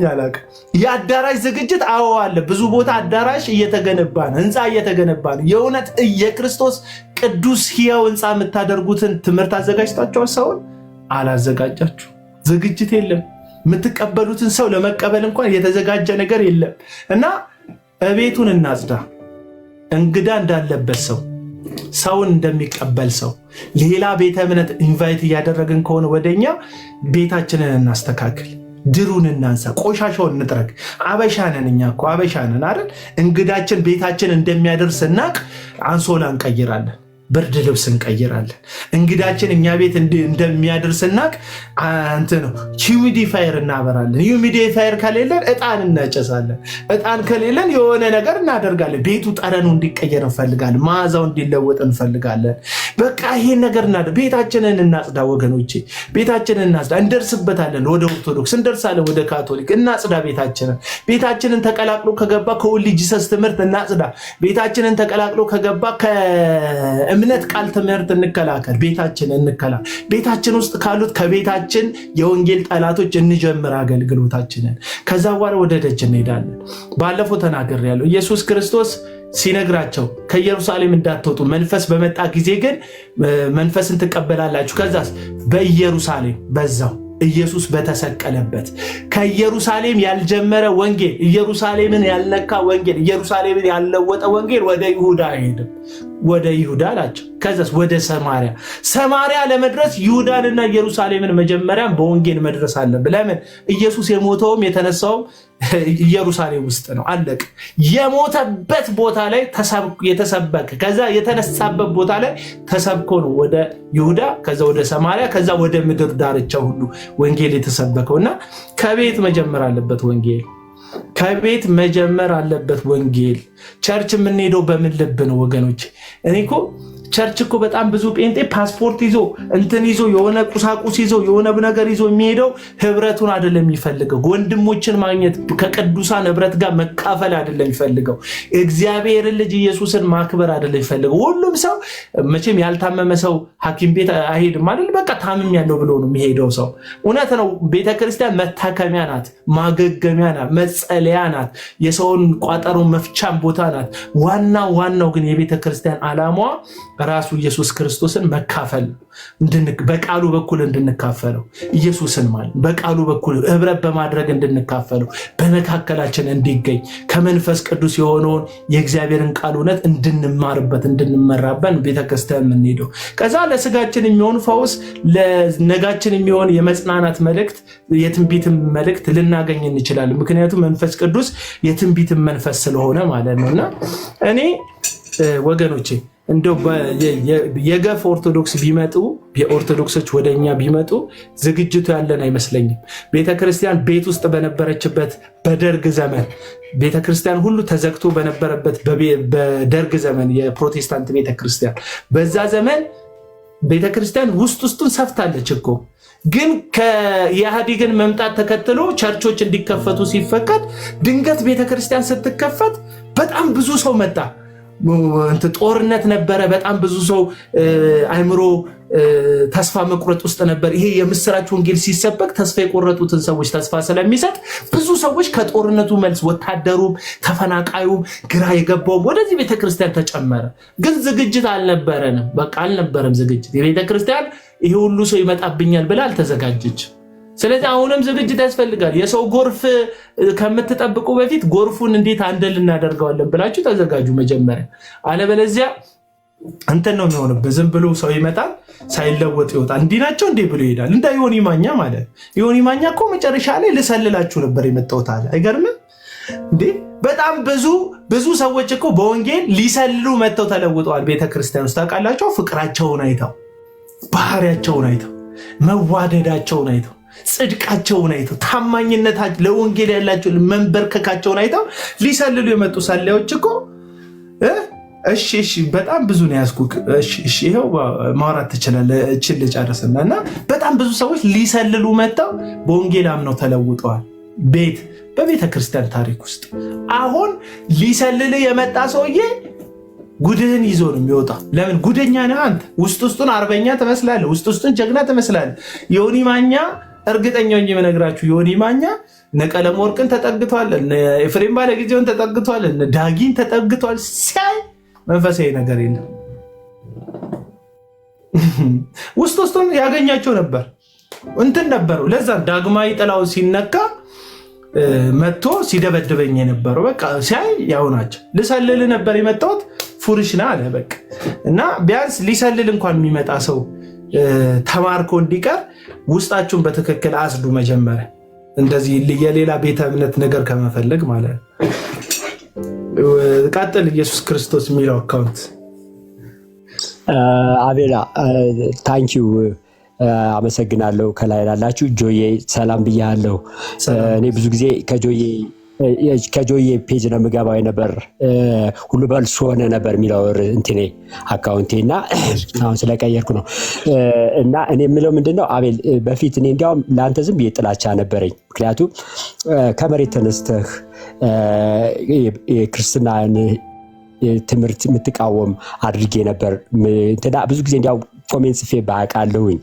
አላውቅም። የአዳራሽ ዝግጅት አዎ አለ። ብዙ ቦታ አዳራሽ እየተገነባ ነው፣ ህንፃ እየተገነባ ነው። የእውነት የክርስቶስ ቅዱስ ሕያው ህንፃ የምታደርጉትን ትምህርት አዘጋጅታችኋል? ሰውን አላዘጋጃችሁ። ዝግጅት የለም። የምትቀበሉትን ሰው ለመቀበል እንኳን የተዘጋጀ ነገር የለም። እና ቤቱን እናጽዳ። እንግዳ እንዳለበት ሰውን እንደሚቀበል ሰው ሌላ ቤተ እምነት ኢንቫይት እያደረግን ከሆነ ወደኛ ቤታችንን እናስተካክል፣ ድሩን እናንሳ፣ ቆሻሻውን እንጥረግ። አበሻነን፣ እኛ እኮ አበሻነን አይደል? እንግዳችን ቤታችን እንደሚያደርስ እናቅ አንሶላ እንቀይራለን፣ ብርድ ልብስ እንቀይራለን። እንግዳችን እኛ ቤት እንደሚያደርስናቅ ሂዩሚዲፋየር እናበራለን። ሂዩሚዲፋየር ከሌለን እጣን እናጨሳለን። እጣን ከሌለን የሆነ ነገር እናደርጋለን። ቤቱ ጠረኑ እንዲቀየር እንፈልጋለን። መዓዛው እንዲለወጥ እንፈልጋለን። በቃ ይሄን ነገር ቤታችንን እናጽዳ ወገኖቼ፣ ቤታችንን እናጽዳ። እንደርስበታለን። ወደ ኦርቶዶክስ እንደርሳለን፣ ወደ ካቶሊክ እናጽዳ ቤታችንን። ቤታችንን ተቀላቅሎ ከገባ ከኦንሊ ጂሰስ ትምህርት እናጽዳ። ቤታችንን ተቀላቅሎ ከገባ እምነት ቃል ትምህርት እንከላከል። ቤታችን ውስጥ ካሉት ከቤታችን የወንጌል ጠላቶች እንጀምር አገልግሎታችንን። ከዛ በኋላ ወደ ደጅ እንሄዳለን። ባለፈው ተናግሬያለሁ። ኢየሱስ ክርስቶስ ሲነግራቸው ከኢየሩሳሌም እንዳትወጡ መንፈስ በመጣ ጊዜ ግን መንፈስን ትቀበላላችሁ። ከዛስ በኢየሩሳሌም በዛው ኢየሱስ በተሰቀለበት ከኢየሩሳሌም ያልጀመረ ወንጌል፣ ኢየሩሳሌምን ያልነካ ወንጌል፣ ኢየሩሳሌምን ያልለወጠ ወንጌል ወደ ይሁዳ አይሄድም። ወደ ይሁዳ አላቸው። ከዛስ ወደ ሰማሪያ ለመድረስ ይሁዳንና ኢየሩሳሌምን መጀመሪያም በወንጌል መድረስ አለብን። ለምን? ኢየሱስ የሞተውም የተነሳውም ኢየሩሳሌም ውስጥ ነው። አለቅ የሞተበት ቦታ ላይ የተሰበከ ከዛ የተነሳበት ቦታ ላይ ተሰብኮ ነው ወደ ይሁዳ፣ ከዛ ወደ ሰማሪያ፣ ከዛ ወደ ምድር ዳርቻ ሁሉ ወንጌል የተሰበከው እና ከቤት መጀመር አለበት ወንጌል። ከቤት መጀመር አለበት ወንጌል። ቸርች የምንሄደው በምን ልብ ነው ወገኖች? እኔ እኮ ቸርች እኮ በጣም ብዙ ጴንጤ ፓስፖርት ይዞ እንትን ይዞ የሆነ ቁሳቁስ ይዞ የሆነ ነገር ይዞ የሚሄደው ህብረቱን አይደለም የሚፈልገው፣ ወንድሞችን ማግኘት ከቅዱሳን ህብረት ጋር መካፈል አይደለም የሚፈልገው፣ እግዚአብሔርን ልጅ ኢየሱስን ማክበር አይደለም የሚፈልገው። ሁሉም ሰው መቼም ያልታመመ ሰው ሐኪም ቤት አይሄድም አይደል? በቃ ታምም ያለው ብሎ ነው የሚሄደው ሰው። እውነት ነው። ቤተክርስቲያን መታከሚያ ናት፣ ማገገሚያ ናት፣ መጸለያ ናት፣ የሰውን ቋጠሮ መፍቻም ቦታ ናት። ዋናው ግን የቤተክርስቲያን ዓላማዋ ራሱ ኢየሱስ ክርስቶስን መካፈል፣ በቃሉ በኩል እንድንካፈለው ኢየሱስን ማለት በቃሉ በኩል ህብረት በማድረግ እንድንካፈለው በመካከላችን እንዲገኝ ከመንፈስ ቅዱስ የሆነውን የእግዚአብሔርን ቃል እውነት እንድንማርበት እንድንመራበት ቤተክርስቲያን የምንሄደው። ከዛ ለስጋችን የሚሆን ፈውስ፣ ለነጋችን የሚሆን የመጽናናት መልእክት፣ የትንቢትን መልእክት ልናገኝ እንችላለን። ምክንያቱም መንፈስ ቅዱስ የትንቢትን መንፈስ ስለሆነ ማለት ነውና እኔ ወገኖቼ እንደው የገፍ ኦርቶዶክስ ቢመጡ የኦርቶዶክሶች ወደኛ ቢመጡ ዝግጅቱ ያለን አይመስለኝም። ቤተክርስቲያን ቤት ውስጥ በነበረችበት በደርግ ዘመን ቤተክርስቲያን ሁሉ ተዘግቶ በነበረበት በደርግ ዘመን የፕሮቴስታንት ቤተክርስቲያን በዛ ዘመን ቤተክርስቲያን ውስጡን ሰፍታለች እኮ። ግን ከኢህአዴግን መምጣት ተከትሎ ቸርቾች እንዲከፈቱ ሲፈቀድ ድንገት ቤተክርስቲያን ስትከፈት በጣም ብዙ ሰው መጣ። ጦርነት ነበረ። በጣም ብዙ ሰው አእምሮ ተስፋ መቁረጥ ውስጥ ነበር። ይሄ የምስራች ወንጌል ሲሰበክ ተስፋ የቆረጡትን ሰዎች ተስፋ ስለሚሰጥ ብዙ ሰዎች ከጦርነቱ መልስ ወታደሩም ተፈናቃዩም ግራ የገባውም ወደዚህ ቤተክርስቲያን ተጨመረ። ግን ዝግጅት አልነበረንም። በቃ አልነበረም ዝግጅት። የቤተክርስቲያን ይሄ ሁሉ ሰው ይመጣብኛል ብላ አልተዘጋጀች። ስለዚህ አሁንም ዝግጅት ያስፈልጋል። የሰው ጎርፍ ከምትጠብቁ በፊት ጎርፉን እንዴት አንደል እናደርገዋለን ብላችሁ ተዘጋጁ መጀመሪያ። አለበለዚያ እንትን ነው የሚሆንብህ። ዝም ብሎ ሰው ይመጣል ሳይለወጥ ይወጣል። እንዲህ ናቸው እንዴ ብሎ ይሄዳል። እንደ ዮኒ ማኛ ማለት ዮኒ ማኛ እኮ መጨረሻ ላይ ልሰልላችሁ ነበር የመጣሁት አለ። አይገርምም እንዴ? በጣም ብዙ ሰዎች እኮ በወንጌል ሊሰልሉ መጥተው ተለውጠዋል ቤተክርስቲያን ውስጥ ታውቃላችሁ። ፍቅራቸውን አይተው፣ ባህሪያቸውን አይተው፣ መዋደዳቸውን አይተው፣ ጽድቃቸውን አይተው፣ ታማኝነታቸው ለወንጌል ያላቸው መንበርከካቸውን አይተው ሊሰልሉ የመጡ ሰላዮች እኮ እሺ በጣም ብዙ ነው ያዝኩክ። እሺ ይሄው ማውራት ትችላለህ። እቺን ልጨርስና እና በጣም ብዙ ሰዎች ሊሰልሉ መጥተው በወንጌል አምነው ተለውጠዋል። በቤተ ክርስቲያን ታሪክ ውስጥ አሁን ሊሰልል የመጣ ሰውዬ ጉድህን ይዞ ነው የሚወጣ። ለምን? ጉደኛ ነህ አንተ። ውስጡን አርበኛ ትመስላለህ፣ ውስጡን ጀግና ትመስላለህ። ዮኒ ማኛ እርግጠኛው የምነግራችሁ ዮኒ ማኛ ነቀለም ወርቅን ተጠግቷል፣ ኤፍሬም ባለጊዜውን ተጠግቷል፣ ዳጊን ተጠግቷል። ሲያይ መንፈሳዊ ነገር የለም። ውስጡን ያገኛቸው ነበር እንትን ነበሩ። ለዛ ዳግማዊ ጥላውን ሲነካ መጥቶ ሲደበድበኝ የነበረው በቃ ሲያይ ያው ናቸው። ልሰልል ነበር የመጣሁት ፉርሽና አለ በቃ። እና ቢያንስ ሊሰልል እንኳን የሚመጣ ሰው ተማርኮ እንዲቀር ውስጣችሁን በትክክል አስዱ መጀመሪያ። እንደዚህ የሌላ ቤተ እምነት ነገር ከመፈለግ ማለት ነው። ቀጥል። ኢየሱስ ክርስቶስ የሚለው አካውንት አቤላ ታንኪዩ አመሰግናለሁ። ከላይ ላላችሁ ጆዬ ሰላም ብያለሁ። እኔ ብዙ ጊዜ ከጆዬ ፔጅ ነው የምገባው ነበር። ሁሉ በልሶ ሆነ ነበር የሚለው እንትኔ አካውንቴ እና አሁን ስለቀየርኩ ነው። እና እኔ የምለው ምንድነው አቤል፣ በፊት እኔ እንዲያውም ለአንተ ዝም ብዬ ጥላቻ ነበረኝ። ምክንያቱም ከመሬት ተነስተህ የክርስትናን ትምህርት የምትቃወም አድርጌ ነበር። ብዙ ጊዜ እንዲያው ኮሜንት ጽፌ ባቃለሁኝ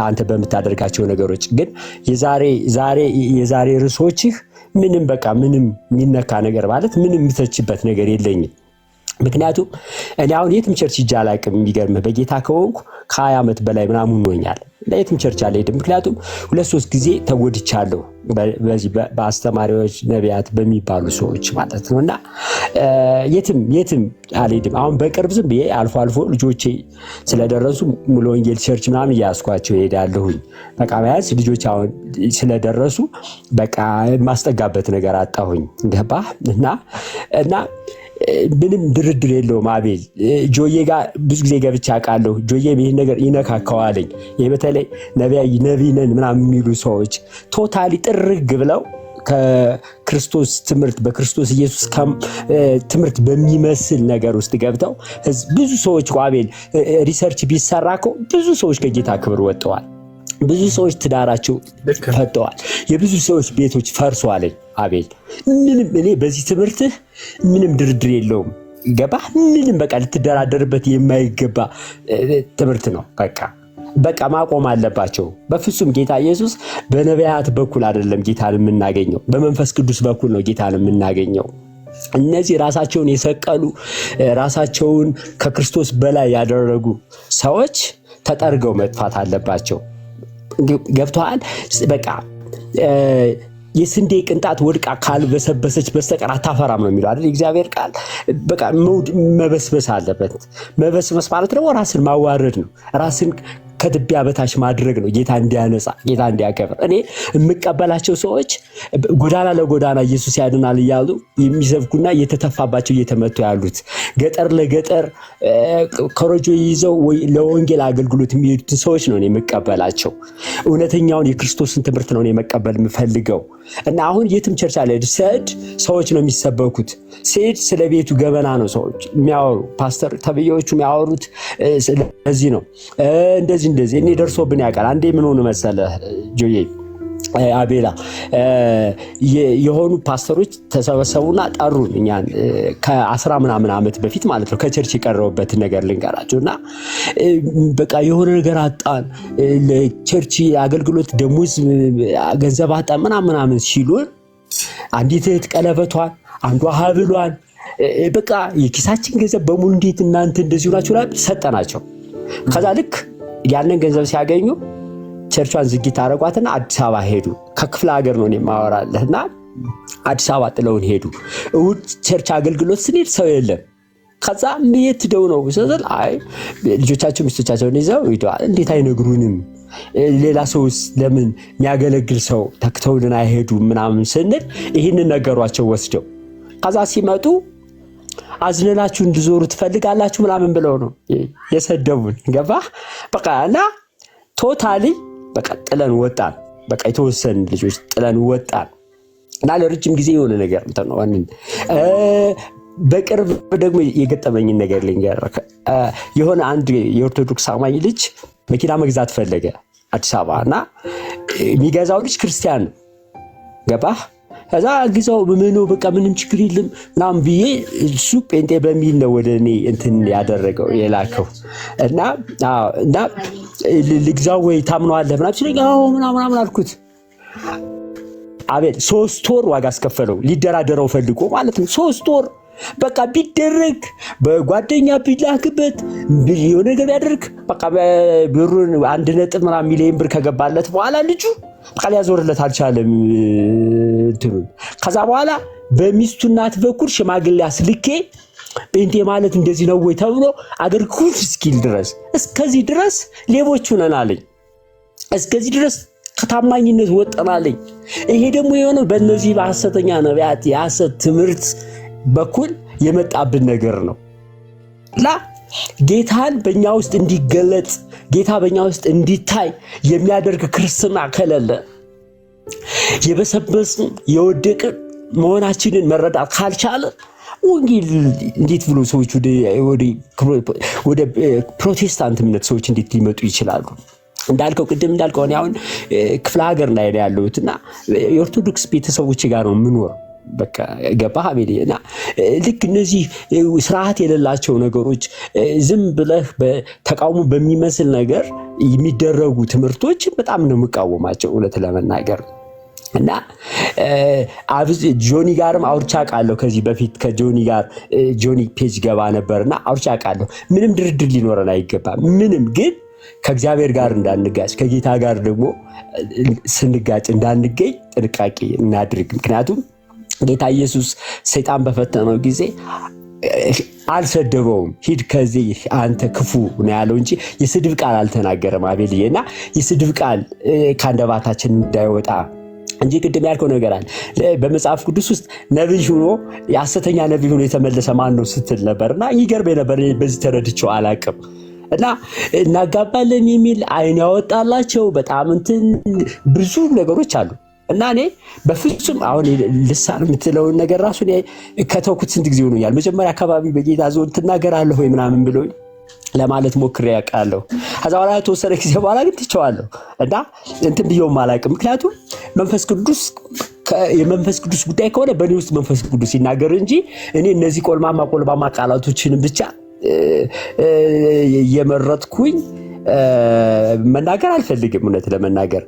አንተ በምታደርጋቸው ነገሮች። ግን የዛሬ ርዕሶችህ ምንም የሚነካ ነገር ማለት ምንም የምተችበት ነገር የለኝም። ምክንያቱም እኔ አሁን የትም ቸርች ሂጄ አላውቅም። የሚገርምህ በጌታ ከሆንኩ ከ20 ዓመት በላይ ምናምን ሆኖኛል። የትም ቸርች አልሄድም። ምክንያቱም 2-3 ጊዜ ተጎድቻለሁ በዚህ በአስተማሪዎች ነቢያት በሚባሉ ሰዎች ማለት ነው። እና የትም አልሄድም። አሁን በቅርብ ዝም ብዬ አልፎ አልፎ ልጆቼ ስለደረሱ ሙሉ ወንጌል ቸርች ምናምን እያስኳቸው እሄዳለሁኝ። በቃ ቢያንስ ልጆች አሁን ስለደረሱ በቃ የማስጠጋበት ነገር አጣሁኝ። ገባህ? እና ምንም ድርድር የለውም። አቤል ጆዬ ጋር ብዙ ጊዜ ገብቼ አውቃለሁ። ጆዬ ይህን ነገር ይነካከዋለኝ። ይህ በተለይ ነቢይ ነን ምናምን የሚሉ ሰዎች ቶታሊ ጥርግ ብለው ከክርስቶስ ትምህርት በክርስቶስ ኢየሱስ ትምህርት በሚመስል ነገር ውስጥ ገብተው ብዙ ሰዎች አቤል ሪሰርች ቢሰራ እኮ ብዙ ሰዎች ከጌታ ክብር ወጥተዋል። ብዙ ሰዎች ትዳራቸው ፈተዋል። የብዙ ሰዎች ቤቶች ፈርሰዋል። አቤል ምንም እኔ በዚህ ትምህርትህ ምንም ድርድር የለውም። ገባህ? ምንም በቃ ልትደራደርበት የማይገባ ትምህርት ነው። በቃ ማቆም አለባቸው። በፍጹም ጌታ ኢየሱስ በነቢያት በኩል አይደለም ጌታን የምናገኘው፣ በመንፈስ ቅዱስ በኩል ነው ጌታን የምናገኘው። እነዚህ ራሳቸውን የሰቀሉ ራሳቸውን ከክርስቶስ በላይ ያደረጉ ሰዎች ተጠርገው መጥፋት አለባቸው። ገብተዋል? በቃ የስንዴ ቅንጣት ወድቃ ካልበሰበሰች በስተቀር አታፈራም ነው የሚለው አይደል እግዚአብሔር ቃል። በቃ መበስበስ አለበት። መበስበስ ማለት ደግሞ ራስን ማዋረድ ነው። ራስን ከትቢያ በታች ማድረግ ነው። ጌታ እንዲያነጻ፣ ጌታ እንዲያከብር። እኔ የምቀበላቸው ሰዎች ጎዳና ለጎዳና ኢየሱስ ያድናል እያሉ የሚሰብኩና እየተተፋባቸው እየተመቱ ያሉት ገጠር ለገጠር ኮረጆ ይዘው ወይ ለወንጌል አገልግሎት የሚሄዱትን ሰዎች ነው እኔ የምቀበላቸው። እውነተኛውን የክርስቶስን ትምህርት ነው እኔ መቀበል የምፈልገው። እና አሁን የትም ቸርች አለ ሰድ ሰዎች ነው የሚሰበኩት። ሴት ስለ ቤቱ ገበና ነው ሰዎች የሚያወሩ፣ ፓስተር ተብዬዎቹ የሚያወሩት ስለዚህ ነው። እንደዚህ እኔ ደርሶብን ያውቃል። አንዴ ምን ሆነ መሰለህ ጆዬ አቤላ፣ የሆኑ ፓስተሮች ተሰበሰቡና ጠሩን እኛን ከ10 ምናምን ዓመት በፊት ማለት ነው። ከቸርች የቀረቡበትን ነገር ልንገራቸውና በቃ የሆነ ነገር አጣን፣ ለቸርች አገልግሎት ደሞዝ ገንዘብ አጣን ምናምን ሲሉን አንዲት እህት ቀለበቷን፣ አንዷ ሀብሏን፣ በቃ የኪሳችን ገንዘብ በሙሉ እንዴት እናንተ እንደዚህ ሆናችሁ ሰጠናቸው። ከዛ ልክ ያንን ገንዘብ ሲያገኙ ቸርቿን ዝግት አረጓትና አዲስ አበባ ሄዱ። ከክፍለ ሀገር ነው የማወራለህና አዲስ አበባ ጥለውን ሄዱ። እሑድ ቸርች አገልግሎት ስንሄድ ሰው የለም። ከዛ የት ሄደው ነው ስንል አይ ልጆቻቸው ሚስቶቻቸውን ይዘው ሄደዋል። እንዴት አይነግሩንም? ሌላ ሰውስ ለምን የሚያገለግል ሰው ተክተውልን አይሄዱም ምናምን ስንል ይህንን ነገሯቸው ወስደው። ከዛ ሲመጡ አዝነናችሁ እንድዞሩ ትፈልጋላችሁ ምናምን ብለው ነው የሰደቡን። ገባህ? በቃ እና ቶታሊ በቃ ጥለን ወጣን። በቃ የተወሰኑ ልጆች ጥለን ወጣን እና ለረጅም ጊዜ የሆነ ነገር ነው። በቅርብ ደግሞ የገጠመኝን ነገር ልንገርህ። የሆነ አንድ የኦርቶዶክስ አማኝ ልጅ መኪና መግዛት ፈለገ አዲስ አበባ እና የሚገዛው ልጅ ክርስቲያን ነው። ገባህ? ከዛ ግዛው ምኑ በቃ ምንም ችግር የለም ምናምን ብዬ እሱ ጴንጤ በሚል ነው ወደ እኔ እንትን ያደረገው የላከው እና ልግዛው ወይ ታምነዋለህ ምናምን ሲለኝ አዎ ምናምን አልኩት። አቤት 3 ወር ዋጋ አስከፈለው። ሊደራደረው ፈልጎ ማለት ነው 3 ወር በቃ ቢደረግ በጓደኛ ቢላክበት የሆነ ነገር ያደርግ በቃ ብሩን 1.1 ሚሊዮን ብር ከገባለት በኋላ ልጁ በቃ ሊያዞርለት አልቻለም እንትኑ። ከዛ በኋላ በሚስቱ እናት በኩል ሽማግሌ አስልኬ ጴንጤ ማለት እንደዚህ ነው ወይ ተብሎ አገልግሎት እስኪል ድረስ እስከዚህ ድረስ ሌቦች ሆነን አለኝ። እስከዚህ ድረስ ከታማኝነት ወጠናለኝ። ይሄ ደግሞ የሆነው በእነዚህ በሐሰተኛ ነቢያት የሐሰት ትምህርት በኩል የመጣብን ነገር ነው። ጌታን በእኛ ውስጥ እንዲገለጥ ጌታ በእኛ ውስጥ እንዲታይ የሚያደርግ ክርስትና ከሌለ የበሰበስን የወደቅን መሆናችንን መረዳት ካልቻለ ወንጌል እንዴት ብሎ ሰዎች ወደ ፕሮቴስታንት እምነት ሰዎች እንዴት ሊመጡ ይችላሉ? ቅድም እንዳልከው አሁን ክፍለ ሀገር ላይ ያለሁትና የኦርቶዶክስ ቤተሰቦች ጋር ነው የምኖረው። በቃ ገባህ አቤልና ልክ እነዚህ ስርዓት የሌላቸው ነገሮች ዝም ብለህ በተቃውሞ በሚመስል ነገር የሚደረጉ ትምህርቶች በጣም ነው የምቃወማቸው እውነት ለመናገር። እና ጆኒ ጋርም አውርቻ ቃለሁ ከዚህ በፊት ከጆኒ ጋር ጆኒ ፔጅ ገባ ነበርና አውርቻ ቃለሁ። ምንም ድርድር ሊኖረን አይገባም። ምንም ግን ከእግዚአብሔር ጋር እንዳንጋጭ ከጌታ ጋር ደግሞ ስንጋጭ እንዳንገኝ ጥንቃቄ እናድርግ። ምክንያቱም ጌታ ኢየሱስ ሰይጣን በፈተነው ጊዜ አልሰደበውም። ሂድ ከዚህ አንተ ክፉ ነው ያለው እንጂ የስድብ ቃል አልተናገረም አቤልዬና የስድብ ቃል ከአንደበታችን እንዳይወጣ እንጂ ቅድም ያልከው ነገር አለ። በመጽሐፍ ቅዱስ ውስጥ ነብይ ሆኖ የሐሰተኛ ነብይ ሆኖ የተመለሰ ማን ነው ስትል ነበርና ይገርመኝ ነበር። በዚህ ተረድቼው አላቅም። እና እናጋባለን የሚል አይን ያወጣላቸው በጣም እንትን ብዙ ነገሮች አሉ። እና እኔ በፍጹም አሁን ልሳን የምትለውን ነገር ራሱ ከተውኩት ስንት ጊዜ ሆኖኛል። መጀመሪያ አካባቢ በጌታ ዞን ትናገራለህ ወይ ምናምን ብሎኝ ለማለት ሞክሬ ያውቃለሁ። ከዛ በኋላ የተወሰነ ጊዜ በኋላ ግን ትቼዋለሁ እና እንትን ብየውም አላውቅም። ምክንያቱም የመንፈስ ቅዱስ ጉዳይ ከሆነ በእኔ ውስጥ መንፈስ ቅዱስ ይናገር እንጂ እኔ እነዚህ ቆልማማ ቃላቶችን ብቻ የመረጥኩኝ መናገር አልፈልግም። እውነት ለመናገር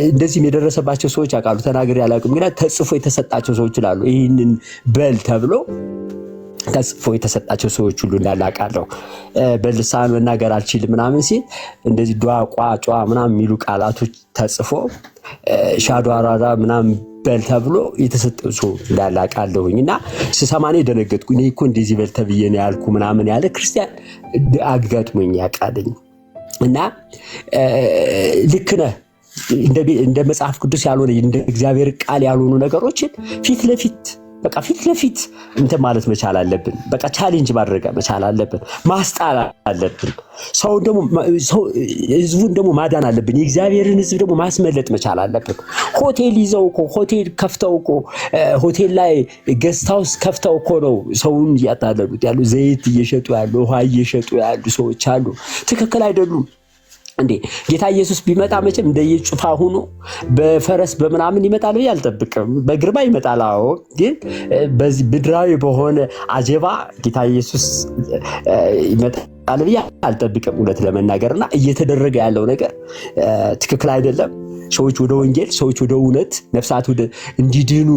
እንደዚህም የደረሰባቸው ሰዎች ያውቃሉ። ተናገር ያላውቅም ግን ተጽፎ የተሰጣቸው ሰዎች ይላሉ። ይህንን በል ተብሎ ተጽፎ የተሰጣቸው ሰዎች ሁሉ እንዳላቃለሁ። በልሳን መናገር አልችልም ምናምን ሲል እንደዚህ ዷ ቋ ምናምን የሚሉ ቃላቶች ተጽፎ ሻዶ አራራ ምናምን በል ተብሎ የተሰጠው ሰው እንዳላቃለሁኝ እና ስሰማኔ ደነገጥኩኝ። እኔ እኮ እንደዚህ በል ተብዬ ነው ያልኩ ምናምን ያለ ክርስቲያን አጋጥሞኝ ያውቃልኝ። እና ልክ ነህ። እንደ መጽሐፍ ቅዱስ ያልሆነ እንደ እግዚአብሔር ቃል ያልሆኑ ነገሮችን ፊት ለፊት እንትን ማለት መቻል አለብን። በቃ ቻሌንጅ ማድረግ መቻል አለብን። ማስጣል አለብን። ህዝቡን ደግሞ ማዳን አለብን። የእግዚአብሔርን ህዝብ ደግሞ ማስመለጥ መቻል አለብን። ሆቴል ይዘው እኮ ሆቴል ከፍተው እኮ ሆቴል ላይ ጌስት ሃውስ ከፍተው እኮ ነው ሰውን እያታለሉት ያሉ። ዘይት እየሸጡ ያሉ፣ ውሃ እየሸጡ ያሉ ሰዎች አሉ። ትክክል አይደሉም እንዴ? ጌታ ኢየሱስ ቢመጣ መቼም እንደየጩፋ ሆኖ በፈረስ በምናምን ይመጣል ብዬ አልጠብቅም። በግርማ ይመጣል። አዎ፣ ግን በዚህ ምድራዊ በሆነ አጀባ ጌታ ኢየሱስ ይመጣል ብዬ አልጠብቅም እውነት ለመናገርና እየተደረገ ያለው ነገር ትክክል አይደለም። ሰዎች ወደ ወንጌል፣ ሰዎች ወደ እውነት፣ ነፍሳት ወደ እንዲድኑ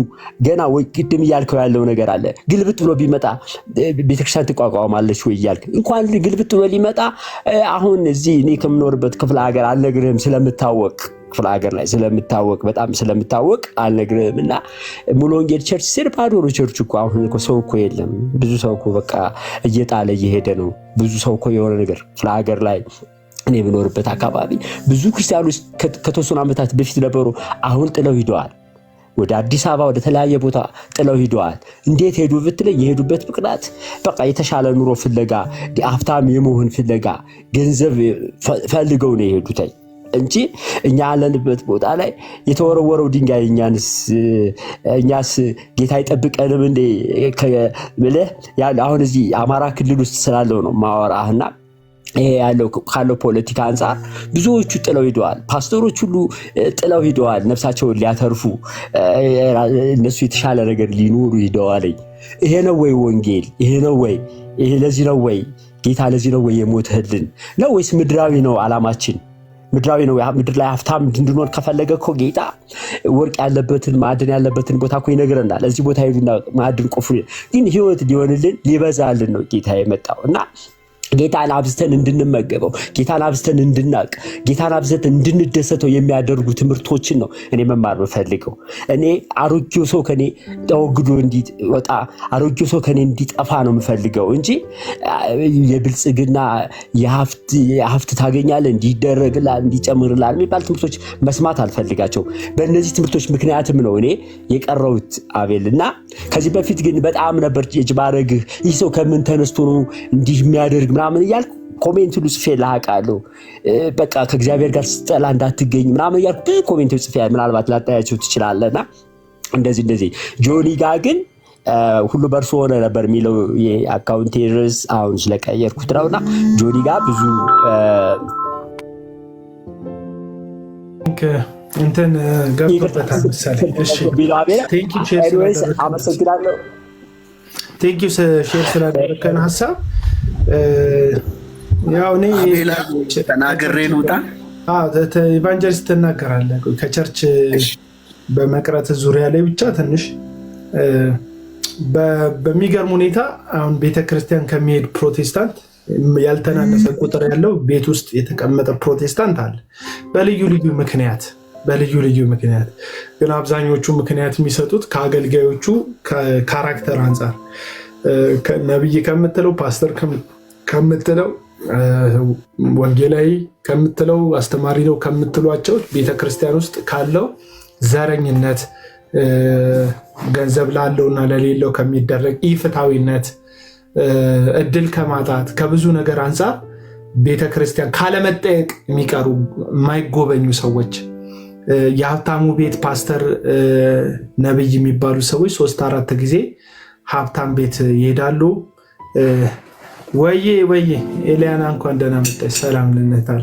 ገና ቅድም እያልከው ያለው ነገር አለ። ግልብጥ ብሎ ቢመጣ ቤተክርስቲያን ትቋቋማለች ወይ እያልክ እንኳን ግልብጥ ብሎ ሊመጣ አሁን እዚህ እኔ ከምኖርበት ክፍለ ሀገር አልነግርህም ስለምታወቅ ክፍለ ሀገር ላይ በጣም ስለምታወቅ አልነግርህም። እና ሙሉ ወንጌል ቸርች ስር ባዶ ነው ቸርች እኮ አሁን እኮ ሰው እኮ የለም። ብዙ ሰው እኮ በቃ እየጣለ እየሄደ ነው። ብዙ ሰው እኮ የሆነ ነገር ክፍለ ሀገር ላይ እኔ የምኖርበት አካባቢ ብዙ ክርስቲያኖች ከተወሰኑ ዓመታት በፊት ነበሩ። አሁን ጥለው ሂደዋል። ወደ አዲስ አበባ ወደ ተለያየ ቦታ ጥለው ሂደዋል። እንዴት ሄዱ ብትለኝ የሄዱበት ምክንያት በቃ የተሻለ ኑሮ ፍለጋ፣ ሀብታም የመሆን ፍለጋ፣ ገንዘብ ፈልገው ነው የሄዱት እንጂ እኛ ያለንበት ቦታ ላይ የተወረወረው ድንጋይ እኛስ ጌታ አይጠብቀንም እንዴ? አሁን እዚህ አማራ ክልል ውስጥ ስላለው ነው ማወራህና ይሄ ያለው ካለው ፖለቲካ አንፃር ብዙዎቹ ጥለው ሂደዋል። ፓስተሮች ሁሉ ጥለው ሂደዋል። ነፍሳቸውን ሊያተርፉ እነሱ የተሻለ ነገር ሊኖሩ ሂደዋል። ይሄ ነው ወይ ወንጌል? ይሄ ነው ወይ? ይሄ ለዚህ ነው ወይ ጌታ ለዚህ ነው ወይ የሞተልን ነው ወይስ ምድራዊ ነው ዓላማችን? ምድራዊ ነው። ምድር ላይ ሀብታም እንድንሆን ከፈለገ እኮ ጌታ ወርቅ ያለበትን ማዕድን ያለበትን ቦታ እኮ ይነግረናል። እዚህ ቦታ ሄዱና ማዕድን ቆፍሩ። ግን ህይወት ሊሆንልን ሊበዛልን ነው ጌታ የመጣው እና ጌታን አብዝተን እንድንመገበው፣ ጌታን አብዝተን እንድናቅ፣ ጌታን አብዝተን እንድንደሰተው የሚያደርጉ ትምህርቶችን ነው እኔ መማር የምፈልገው። እኔ አሮጌው ሰው ከኔ ተወግዶ እንዲወጣ፣ አሮጌው ሰው ከኔ እንዲጠፋ ነው የምፈልገው እንጂ የብልጽግና የሀብት ታገኛለህ እንዲደረግላል እንዲጨምርላል የሚባል ትምህርቶች መስማት አልፈልጋቸው። በእነዚህ ትምህርቶች ምክንያትም ነው እኔ የቀረውት አቤል። እና ከዚህ በፊት ግን በጣም ነበር የጅባረግህ ይህ ሰው ከምን ተነስቶ ነው እንዲህ የሚያደርግ ምናምን እያልኩ ኮሜንት ሁሉ ጽፌ ላቃለሁ። በቃ ከእግዚአብሔር ጋር ስትጠላ እንዳትገኝ ምናምን እያልኩ ብዙ ኮሜንቶች ጽፌ ምናልባት ላታያቸው ትችላለና እንደዚህ ጆኒ ጋር ግን ሁሉ በእርሱ ሆነ ነበር የሚለው የአካውንቴ ርዕስ አሁን ስለቀየርኩት ነውና ጆኒ ጋር ብዙ እንትን ገብቶበታል መሰለኝ። እሺ አመሰግናለሁ። ቴንኪው ሼር ስላደረከን ሀሳብ። ያው እኔ ተናግሬ ልውጣ። ኢቫንጀሊስት ትናገራለህ ከቸርች በመቅረት ዙሪያ ላይ ብቻ ትንሽ በሚገርም ሁኔታ አሁን ቤተክርስቲያን ከሚሄድ ፕሮቴስታንት ያልተናነሰ ቁጥር ያለው ቤት ውስጥ የተቀመጠ ፕሮቴስታንት አለ በልዩ ልዩ ምክንያት ግን አብዛኞቹ ምክንያት የሚሰጡት ከአገልጋዮቹ ካራክተር አንጻር ነብይ ከምትለው ፓስተር ከምትለው ወንጌላዊ ከምትለው አስተማሪ ነው ከምትሏቸው ቤተክርስቲያን ውስጥ ካለው ዘረኝነት፣ ገንዘብ ላለውና ለሌለው ከሚደረግ ኢፍትሐዊነት፣ እድል ከማጣት ከብዙ ነገር አንጻር ቤተክርስቲያን ካለመጠየቅ የሚቀሩ የማይጎበኙ ሰዎች የሀብታሙ ቤት ፓስተር ነብይ የሚባሉ ሰዎች 3-4 ጊዜ ሀብታም ቤት ይሄዳሉ። ወዬ ኤልያና እንኳን ደህና መጣች፣ ሰላም ልነታል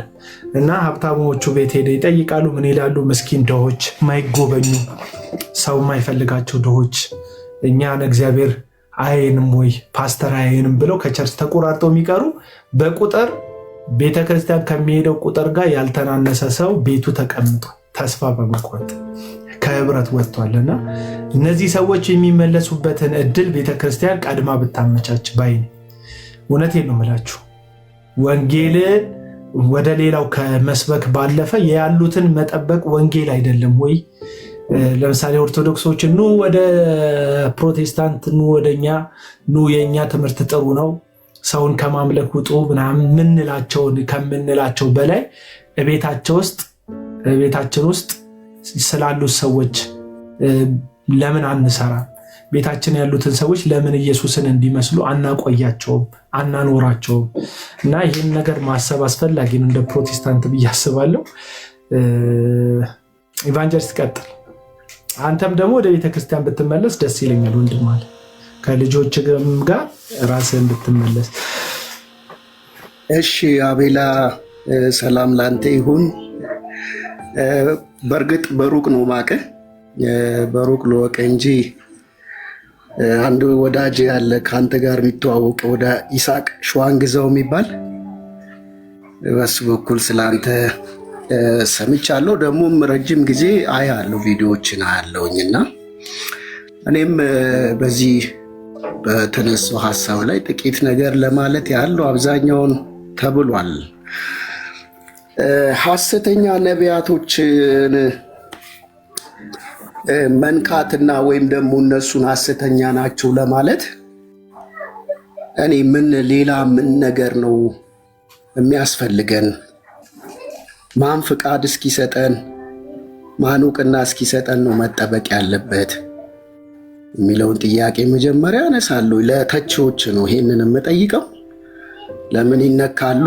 እና ሀብታሞቹ ቤት ሄደ ይጠይቃሉ። ምን ይላሉ? ምስኪን ድሆች፣ ማይጎበኙ ሰው የማይፈልጋቸው ድሆች እኛን እግዚአብሔር አየንም ወይ ፓስተር አየንም ብለው ከቸርች ተቆራርጠው የሚቀሩ በቁጥር ቤተክርስቲያን ከሚሄደው ቁጥር ጋር ያልተናነሰ ሰው ቤቱ ተቀምጧል፣ ተስፋ በመቁረጥ ከህብረት ወጥቷልና እነዚህ ሰዎች የሚመለሱበትን እድል ቤተክርስቲያን ቀድማ ብታመቻች ባይ ነኝ። እውነቴን ነው የምላችሁ። ወንጌልን ወደ ሌላው ከመስበክ ባለፈ ያሉትን መጠበቅ ወንጌል አይደለም ወይ? ለምሳሌ ኦርቶዶክሶችን ኑ ወደ ፕሮቴስታንት ኑ ወደኛ ኑ የኛ ትምህርት ጥሩ ነው ሰውን ከማምለክ ውጡ ምናምን ምንላቸውን ከምንላቸው በላይ ቤታችን ውስጥ ስላሉት ሰዎች ለምን አንሰራ? ቤታችን ያሉትን ሰዎች ለምን ኢየሱስን እንዲመስሉ አናቆያቸውም፣ አናኖራቸውም? እና ይህን ነገር ማሰብ አስፈላጊ ነው እንደ ፕሮቴስታንት ብዬ አስባለሁ። ኢቫንጀሊስት ቀጥል። አንተም ደግሞ ወደ ቤተክርስቲያን ብትመለስ ደስ ይለኛል ወንድም አለ ከልጆች ጋር ራስህን ብትመለስ። እሺ አቤላ፣ ሰላም ላንተ ይሁን። በእርግጥ በሩቅ ነው ማቀህ፣ በሩቅ ልወቅ እንጂ አንድ ወዳጅ ያለ ከአንተ ጋር የሚተዋወቅ ወደ ይስሐቅ ሸዋንግዛው የሚባል በሱ በኩል ስለአንተ ሰምቻለሁ። ደግሞም ረጅም ጊዜ አያለሁ፣ ቪዲዮዎችን አያለሁኝና እኔም በዚህ በተነሳው ሀሳብ ላይ ጥቂት ነገር ለማለት ያለው አብዛኛውን ተብሏል። ሐሰተኛ ነቢያቶችን መንካትና ወይም ደግሞ እነሱን ሐሰተኛ ናቸው ለማለት እኔ ሌላ ምን ነገር ነው የሚያስፈልገን? ማን ፍቃድ እስኪሰጠን ማን እውቅና እስኪሰጠን ነው መጠበቅ ያለበት የሚለውን ጥያቄ መጀመሪያ አነሳለሁ። ለተቺዎች ነው ይሄንን የምጠይቀው። ለምን ይነካሉ?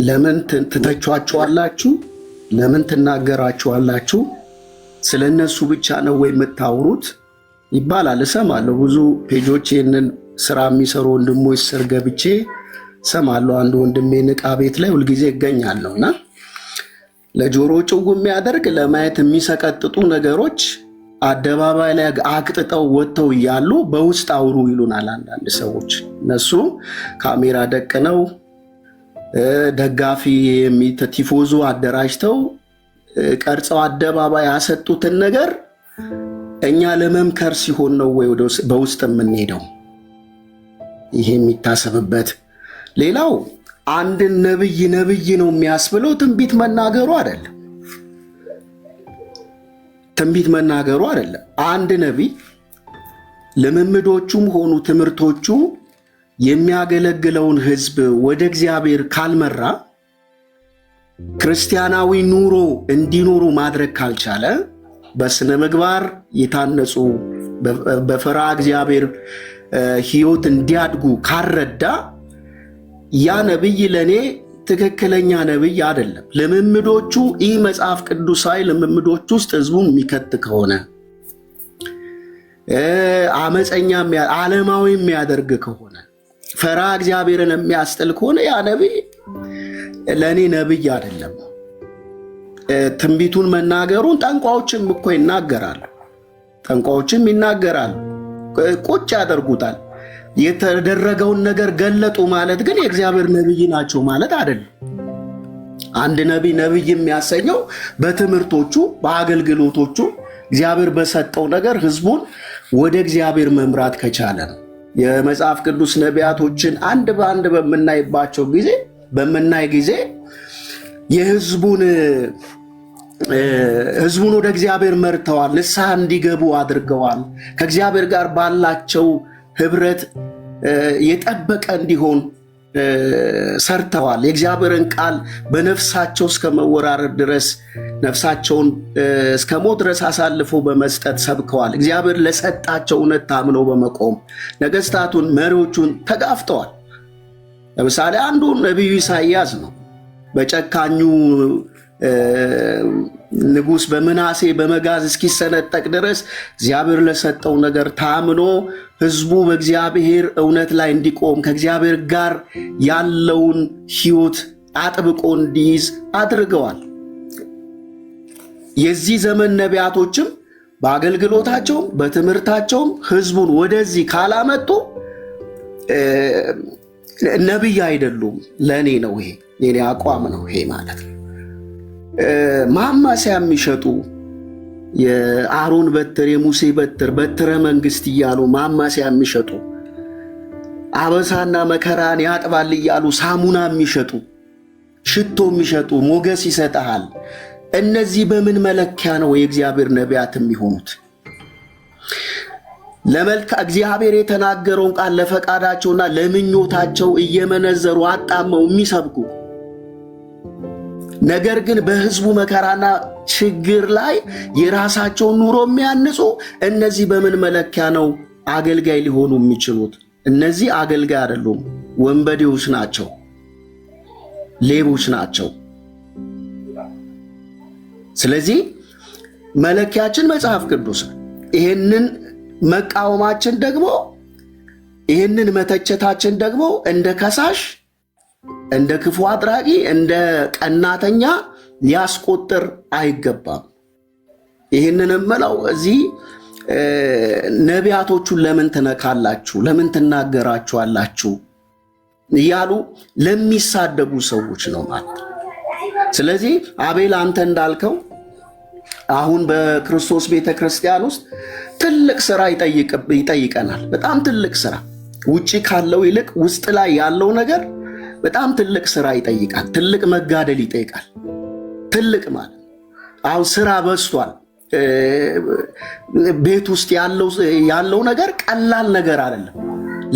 ለምን ትተቿቸዋላችሁ? ለምን ትናገራቸዋላችሁ? ስለነሱ ብቻ ነው ወይ የምታወሩት ይባላል፣ እሰማለሁ። ብዙ ፔጆች ይህንን ስራ የሚሰሩ ወንድሞች ስር ገብቼ እሰማለሁ። አንድ ወንድሜ ንቃ ቤት ላይ ሁልጊዜ ይገኛለሁና ለጆሮ ጭው የሚያደርግ ለማየት የሚሰቀጥጡ ነገሮች አደባባይ ላይ አቅጥጠው ወጥተው እያሉ በውስጥ አውሩ ይሉናል አንዳንድ ሰዎች። እነሱ ካሜራ ደቅነው ደጋፊ ቲፎዞ አደራጅተው ቀርጸው አደባባይ ያሰጡትን ነገር እኛ ለመምከር ሲሆን ነው ወይ በውስጥ የምንሄደው? ይሄ የሚታሰብበት። ሌላው አንድ ነብይ ነው የሚያስብለው ትንቢት መናገሩ አይደለም። ትንቢት መናገሩ አይደለም። አንድ ነቢይ ልምምዶቹም ሆኑ ትምህርቶቹ የሚያገለግለውን ሕዝብ ወደ እግዚአብሔር ካልመራ፣ ክርስቲያናዊ ኑሮ እንዲኖሩ ማድረግ ካልቻለ፣ በስነ ምግባር የታነጹ በፈራ እግዚአብሔር ሕይወት እንዲያድጉ ካረዳ ያ ነቢይ ለኔ ትክክለኛ ነቢይ አይደለም። ልምምዶቹ ይህ መጽሐፍ ቅዱሳዊ ልምምዶች ውስጥ ህዝቡን የሚከት ከሆነ አመፀኛ ዓለማዊ የሚያደርግ ከሆነ ፈራ እግዚአብሔርን የሚያስጥል ከሆነ ያ ነቢይ ለኔ ነቢይ አይደለም። ትንቢቱን መናገሩን ጠንቋዎችም እኮ ይናገራሉ። ጠንቋዎችም ይናገራሉ፣ ቁጭ ያደርጉታል። የተደረገውን ነገር ገለጡ ማለት ግን የእግዚአብሔር ነቢይ ናቸው ማለት አይደለም። አንድ ነቢይ የሚያሰኘው በትምህርቶቹ በአገልግሎቶቹ እግዚአብሔር በሰጠው ነገር ህዝቡን ወደ እግዚአብሔር መምራት ከቻለ ነው። የመጽሐፍ ቅዱስ ነቢያቶችን አንድ በአንድ በምናይ ጊዜ የህዝቡን ወደ እግዚአብሔር መርተዋል፣ ንስሐ እንዲገቡ አድርገዋል፣ ከእግዚአብሔር ጋር ባላቸው ህብረት የጠበቀ እንዲሆን ሰርተዋል። የእግዚአብሔርን ቃል በነፍሳቸው እስከ መወራረድ ድረስ ነፍሳቸውን እስከ ሞት ድረስ አሳልፎ በመስጠት ሰብከዋል። እግዚአብሔር ለሰጣቸው እውነት ታምነው በመቆም ነገስታቱን መሪዎቹን ተጋፍተዋል። ለምሳሌ አንዱ ነቢዩ ኢሳይያስ ነው። በጨካኙ ንጉሥ በምናሴ በመጋዝ እስኪሰነጠቅ ድረስ እግዚአብሔር ለሰጠው ነገር ታምኖ ህዝቡ በእግዚአብሔር እውነት ላይ እንዲቆም ከእግዚአብሔር ጋር ያለውን ህይወት አጥብቆ እንዲይዝ አድርገዋል። የዚህ ዘመን ነቢያቶችም በአገልግሎታቸውም በትምህርታቸውም ህዝቡን ወደዚህ ካላመጡ ነቢይ አይደሉም። ለእኔ ነው ይሄ የኔ አቋም ነው ይሄ ማለት ነው። ማማሲያ የሚሸጡ የአሮን በትር የሙሴ በትር በትረ መንግስት እያሉ ማማሲያ የሚሸጡ አበሳና መከራን ያጥባል እያሉ ሳሙና የሚሸጡ ሽቶ የሚሸጡ ሞገስ ይሰጣል። እነዚህ በምን መለኪያ ነው የእግዚአብሔር ነቢያት የሚሆኑት? ለመልካ እግዚአብሔር የተናገረውን ቃል ለፈቃዳቸውና ለምኞታቸው እየመነዘሩ አጣመው የሚሰብኩ ነገር ግን በህዝቡ መከራና ችግር ላይ የራሳቸውን ኑሮ የሚያንጹ እነዚህ በምን መለኪያ ነው አገልጋይ ሊሆኑ የሚችሉት? እነዚህ አገልጋይ አይደሉም፣ ወንበዴዎች ናቸው፣ ሌቦች ናቸው። ስለዚህ መለኪያችን መጽሐፍ ቅዱስ ነው። ይሄንን መቃወማችን ደግሞ ይሄንን መተቸታችን ደግሞ እንደ ከሳሽ እንደ ክፉ አድራጊ እንደ ቀናተኛ ሊያስቆጥር አይገባም። ይህንን እምለው እዚህ ነቢያቶቹን ለምን ትነካላችሁ፣ ለምን ትናገራችኋላችሁ እያሉ ለሚሳደቡ ሰዎች ነው ማለት። ስለዚህ አቤል አንተ እንዳልከው አሁን በክርስቶስ ቤተክርስቲያን ውስጥ ትልቅ ስራ ይጠይቀናል። በጣም ትልቅ ስራ፣ ውጪ ካለው ይልቅ ውስጥ ላይ ያለው ነገር በጣም ትልቅ ስራ ይጠይቃል። ትልቅ መጋደል ይጠይቃል። ትልቅ ማለት አሁን ስራ በዝቷል። ቤት ውስጥ ያለው ነገር ቀላል ነገር አይደለም።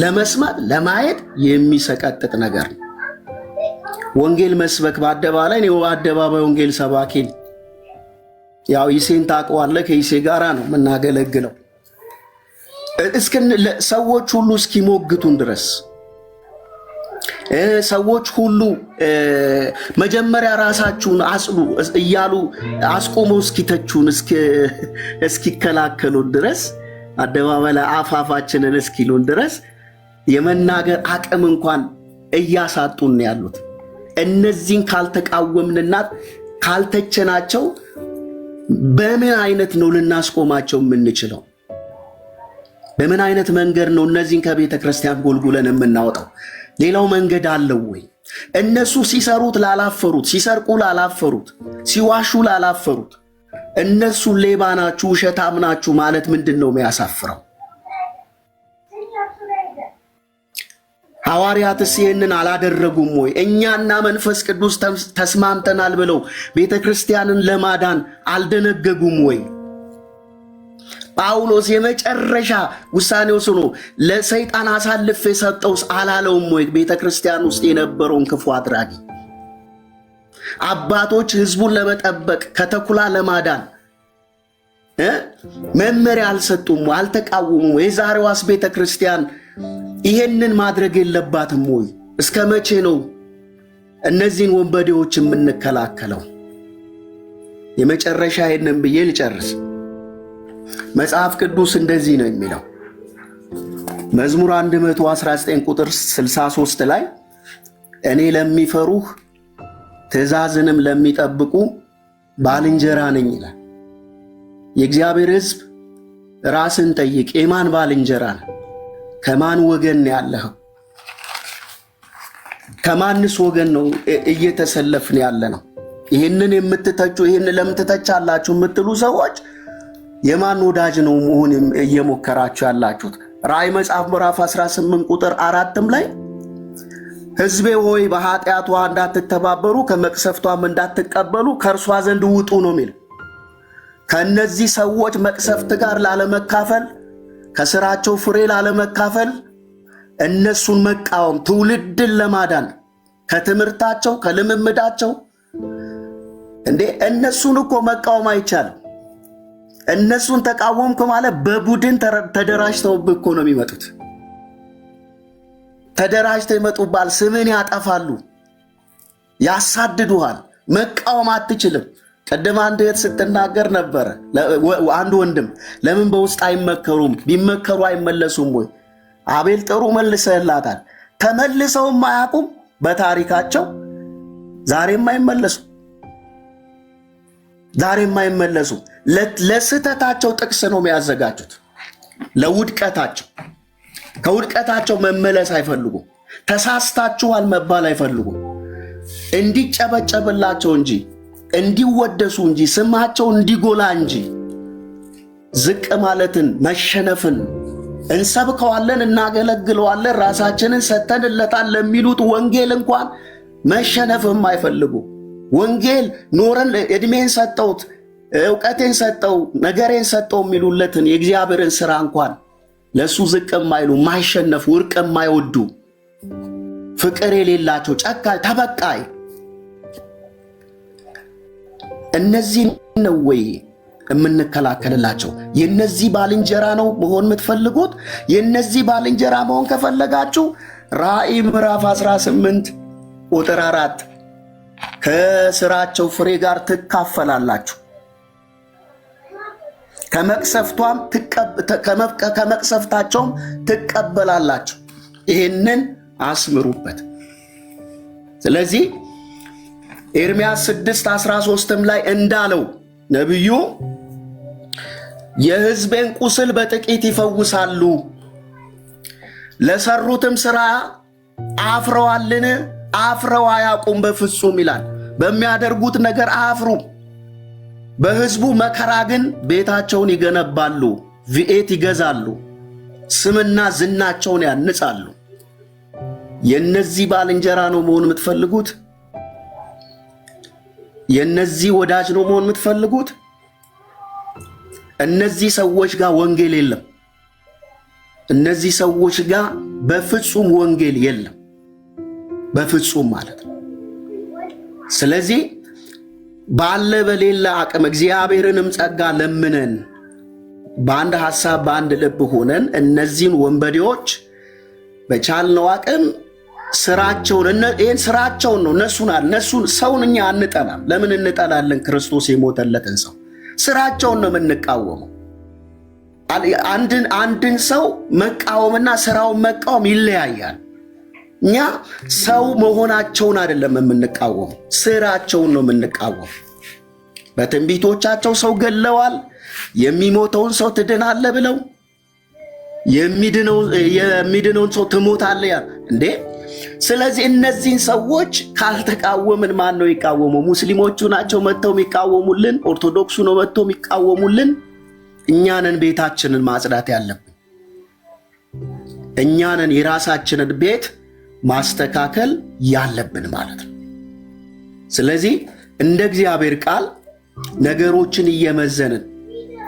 ለመስማት ለማየት የሚሰቀጥጥ ነገር ነው። ወንጌል መስበክ በአደባባይ ነው። አደባባይ ወንጌል ሰባኪ ነው። ያው ይሴን ታውቀዋለህ። ከይሴ ጋራ ነው የምናገለግለው። ሰዎች ሁሉ እስኪሞግቱን ድረስ ሰዎች ሁሉ መጀመሪያ ራሳችሁን አጽሉ እያሉ አስቆመው እስኪተቹን እስኪከላከሉን ድረስ አደባባይ ላይ አፋፋችንን እስኪሉን ድረስ የመናገር አቅም እንኳን እያሳጡን ያሉት። እነዚህን ካልተቃወምንና ካልተቸናቸው በምን አይነት ነው ልናስቆማቸው የምንችለው? በምን አይነት መንገድ ነው እነዚህን ከቤተ ክርስቲያን ጎልጉለን የምናወጣው? ሌላው መንገድ አለው ወይ? እነሱ ሲሰሩት ላላፈሩት፣ ሲሰርቁ ላላፈሩት፣ ሲዋሹ ላላፈሩት እነሱ ሌባ ናችሁ፣ ውሸታም ናችሁ ማለት ምንድን ነው የሚያሳፍረው? ሐዋርያትስ ይህንን አላደረጉም ወይ? እኛና መንፈስ ቅዱስ ተስማምተናል ብለው ቤተ ክርስቲያንን ለማዳን አልደነገጉም ወይ? ጳውሎስ የመጨረሻ ውሳኔ ወስኖ ለሰይጣን አሳልፌ ሰጠውስ አላለውም ወይ? ቤተ ክርስቲያን ውስጥ የነበረውን ክፉ አድራጊ አባቶች ህዝቡን ለመጠበቅ ከተኩላ ለማዳን መመሪያ አልሰጡም፣ አልተቃወሙም። የዛሬዋስ ቤተ ክርስቲያን ይሄንን ማድረግ የለባትም ወይ? እስከ መቼ ነው እነዚህን ወንበዴዎች የምንከላከለው? የመጨረሻ ይሄንን ብዬ ልጨርስ። መጽሐፍ ቅዱስ እንደዚህ ነው የሚለው መዝሙር 119 ቁጥር 63 ላይ እኔ ለሚፈሩህ ትእዛዝንም ለሚጠብቁ ባልንጀራ ነኝ ይላል። የእግዚአብሔር ሕዝብ ራስን ጠይቅ። የማን ባልንጀራ ነው? ከማን ወገን ያለኸው? ከማንስ ወገን ነው እየተሰለፍን ያለ ነው? ይህንን የምትተቹ ይህንን ለምን ትተቻላችሁ የምትሉ ሰዎች የማን ወዳጅ ነው መሆን እየሞከራችሁ ያላችሁት? ራእይ መጽሐፍ ምዕራፍ 18 ቁጥር 4 ላይ ሕዝቤ ሆይ በኃጢአቷ እንዳትተባበሩ ከመቅሰፍቷም እንዳትቀበሉ ከእርሷ ዘንድ ውጡ ነው የሚል። ከነዚህ ሰዎች መቅሰፍት ጋር ላለመካፈል፣ ከስራቸው ፍሬ ላለመካፈል፣ እነሱን መቃወም ትውልድን ለማዳን ከትምህርታቸው ከልምምዳቸው እንዴ እነሱን እኮ መቃወም አይቻልም። እነሱን ተቃወምኩ ማለት በቡድን ተደራጅተው እኮ ነው የሚመጡት። ተደራጅተው ይመጡባል። ስምን ያጠፋሉ፣ ያሳድዱሃል፣ መቃወም አትችልም። ቀደም አንድ እህት ስትናገር ነበረ፣ አንድ ወንድም ለምን በውስጥ አይመከሩም? ቢመከሩ አይመለሱም ወይ? አቤል ጥሩ መልሰህላታል። ተመልሰውም አያውቁም በታሪካቸው። ዛሬም አይመለሱም። ለስህተታቸው ጥቅስ ነው የሚያዘጋጁት፣ ለውድቀታቸው። ከውድቀታቸው መመለስ አይፈልጉም። ተሳስታችኋል መባል አይፈልጉም። እንዲጨበጨብላቸው እንጂ እንዲወደሱ እንጂ ስማቸው እንዲጎላ እንጂ ዝቅ ማለትን መሸነፍን እንሰብከዋለን፣ እናገለግለዋለን፣ ራሳችንን ሰተንለታል ለሚሉት ወንጌል እንኳን መሸነፍም አይፈልጉ። ወንጌል ኖረን እድሜን ሰጠውት፣ እውቀቴን ሰጠው፣ ነገሬን ሰጠው የሚሉለትን የእግዚአብሔርን ስራ እንኳን ለሱ ዝቅ የማይሉ ማይሸነፉ፣ እርቅ የማይወዱ፣ ፍቅር የሌላቸው፣ ጨካኝ፣ ተበቃይ እነዚህ ነው ወይ የምንከላከልላቸው? የነዚህ ባልንጀራ ነው መሆን የምትፈልጉት? የነዚህ ባልንጀራ መሆን ከፈለጋችሁ ራእይ ምዕራፍ 18 ቁጥር 4 ከስራቸው ፍሬ ጋር ትካፈላላችሁ፣ ከመቅሰፍታቸውም ትቀበላላችሁ። ይህንን አስምሩበት። ስለዚህ ኤርምያስ 6:13 ላይ እንዳለው ነቢዩ የሕዝቤን ቁስል በጥቂት ይፈውሳሉ፣ ለሰሩትም ሥራ አፍረዋልን? አፍረው አያውቁም በፍጹም ይላል። በሚያደርጉት ነገር አያፍሩም። በሕዝቡ መከራ ግን ቤታቸውን ይገነባሉ፣ ቪኤት ይገዛሉ፣ ስምና ዝናቸውን ያንጻሉ። የነዚህ ባልንጀራ ነው መሆን የምትፈልጉት? የነዚህ ወዳጅ ነው መሆን የምትፈልጉት? እነዚህ ሰዎች ጋር ወንጌል የለም። እነዚህ ሰዎች ጋር በፍጹም ወንጌል የለም። በፍጹም ማለት ነው። ስለዚህ ባለ በሌላ አቅም እግዚአብሔርንም ጸጋ ለምነን በአንድ ሐሳብ በአንድ ልብ ሆነን እነዚህን ወንበዴዎች በቻልነው አቅም ስራቸውን ይህን ስራቸውን ነው እነሱን ሰውን እኛ አንጠላም። ለምን እንጠላለን? ክርስቶስ የሞተለትን ሰው ስራቸውን ነው የምንቃወመው። አንድን ሰው መቃወምና ስራውን መቃወም ይለያያል። እኛ ሰው መሆናቸውን አይደለም የምንቃወመው፣ ስራቸውን ነው የምንቃወም። በትንቢቶቻቸው ሰው ገለዋል። የሚሞተውን ሰው ትድናለህ ብለው የሚድነውን ሰው ትሞታለህ እንዴ? ስለዚህ እነዚህን ሰዎች ካልተቃወምን ማን ነው የሚቃወመው? ሙስሊሞቹ ናቸው መጥተው የሚቃወሙልን? ኦርቶዶክሱ ነው መጥተው የሚቃወሙልን? እኛንን ቤታችንን ማጽዳት ያለብን፣ እኛንን የራሳችንን ቤት ማስተካከል ያለብን ማለት ነው። ስለዚህ እንደ እግዚአብሔር ቃል ነገሮችን እየመዘንን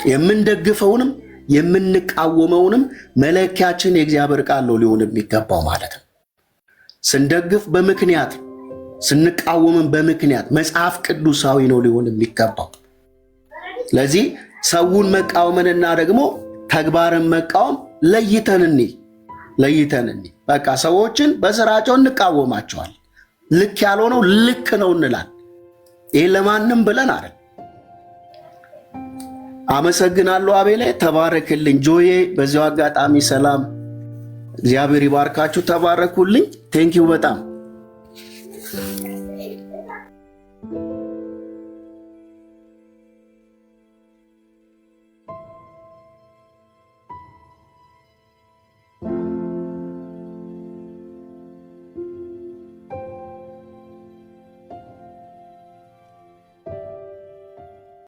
የምንደግፈውንም የምንቃወመውንም መለኪያችን የእግዚአብሔር ቃል ነው ሊሆን የሚገባው ማለት ነው። ስንደግፍ በምክንያት ስንቃወምን በምክንያት መጽሐፍ ቅዱሳዊ ነው ሊሆን የሚገባው። ስለዚህ ሰውን መቃወምንና ደግሞ ተግባርን መቃወም ለይተን በቃ ሰዎችን በስራቸው እንቃወማቸዋል። ልክ ያልሆነው ልክ ነው እንላል። ይህ ለማንም ብለን አይደል። አመሰግናለሁ አቤሌ፣ ተባረክልኝ። ጆዬ በዚያው አጋጣሚ ሰላም፣ እግዚአብሔር ይባርካችሁ፣ ተባረኩልኝ። ቴንኪው በጣም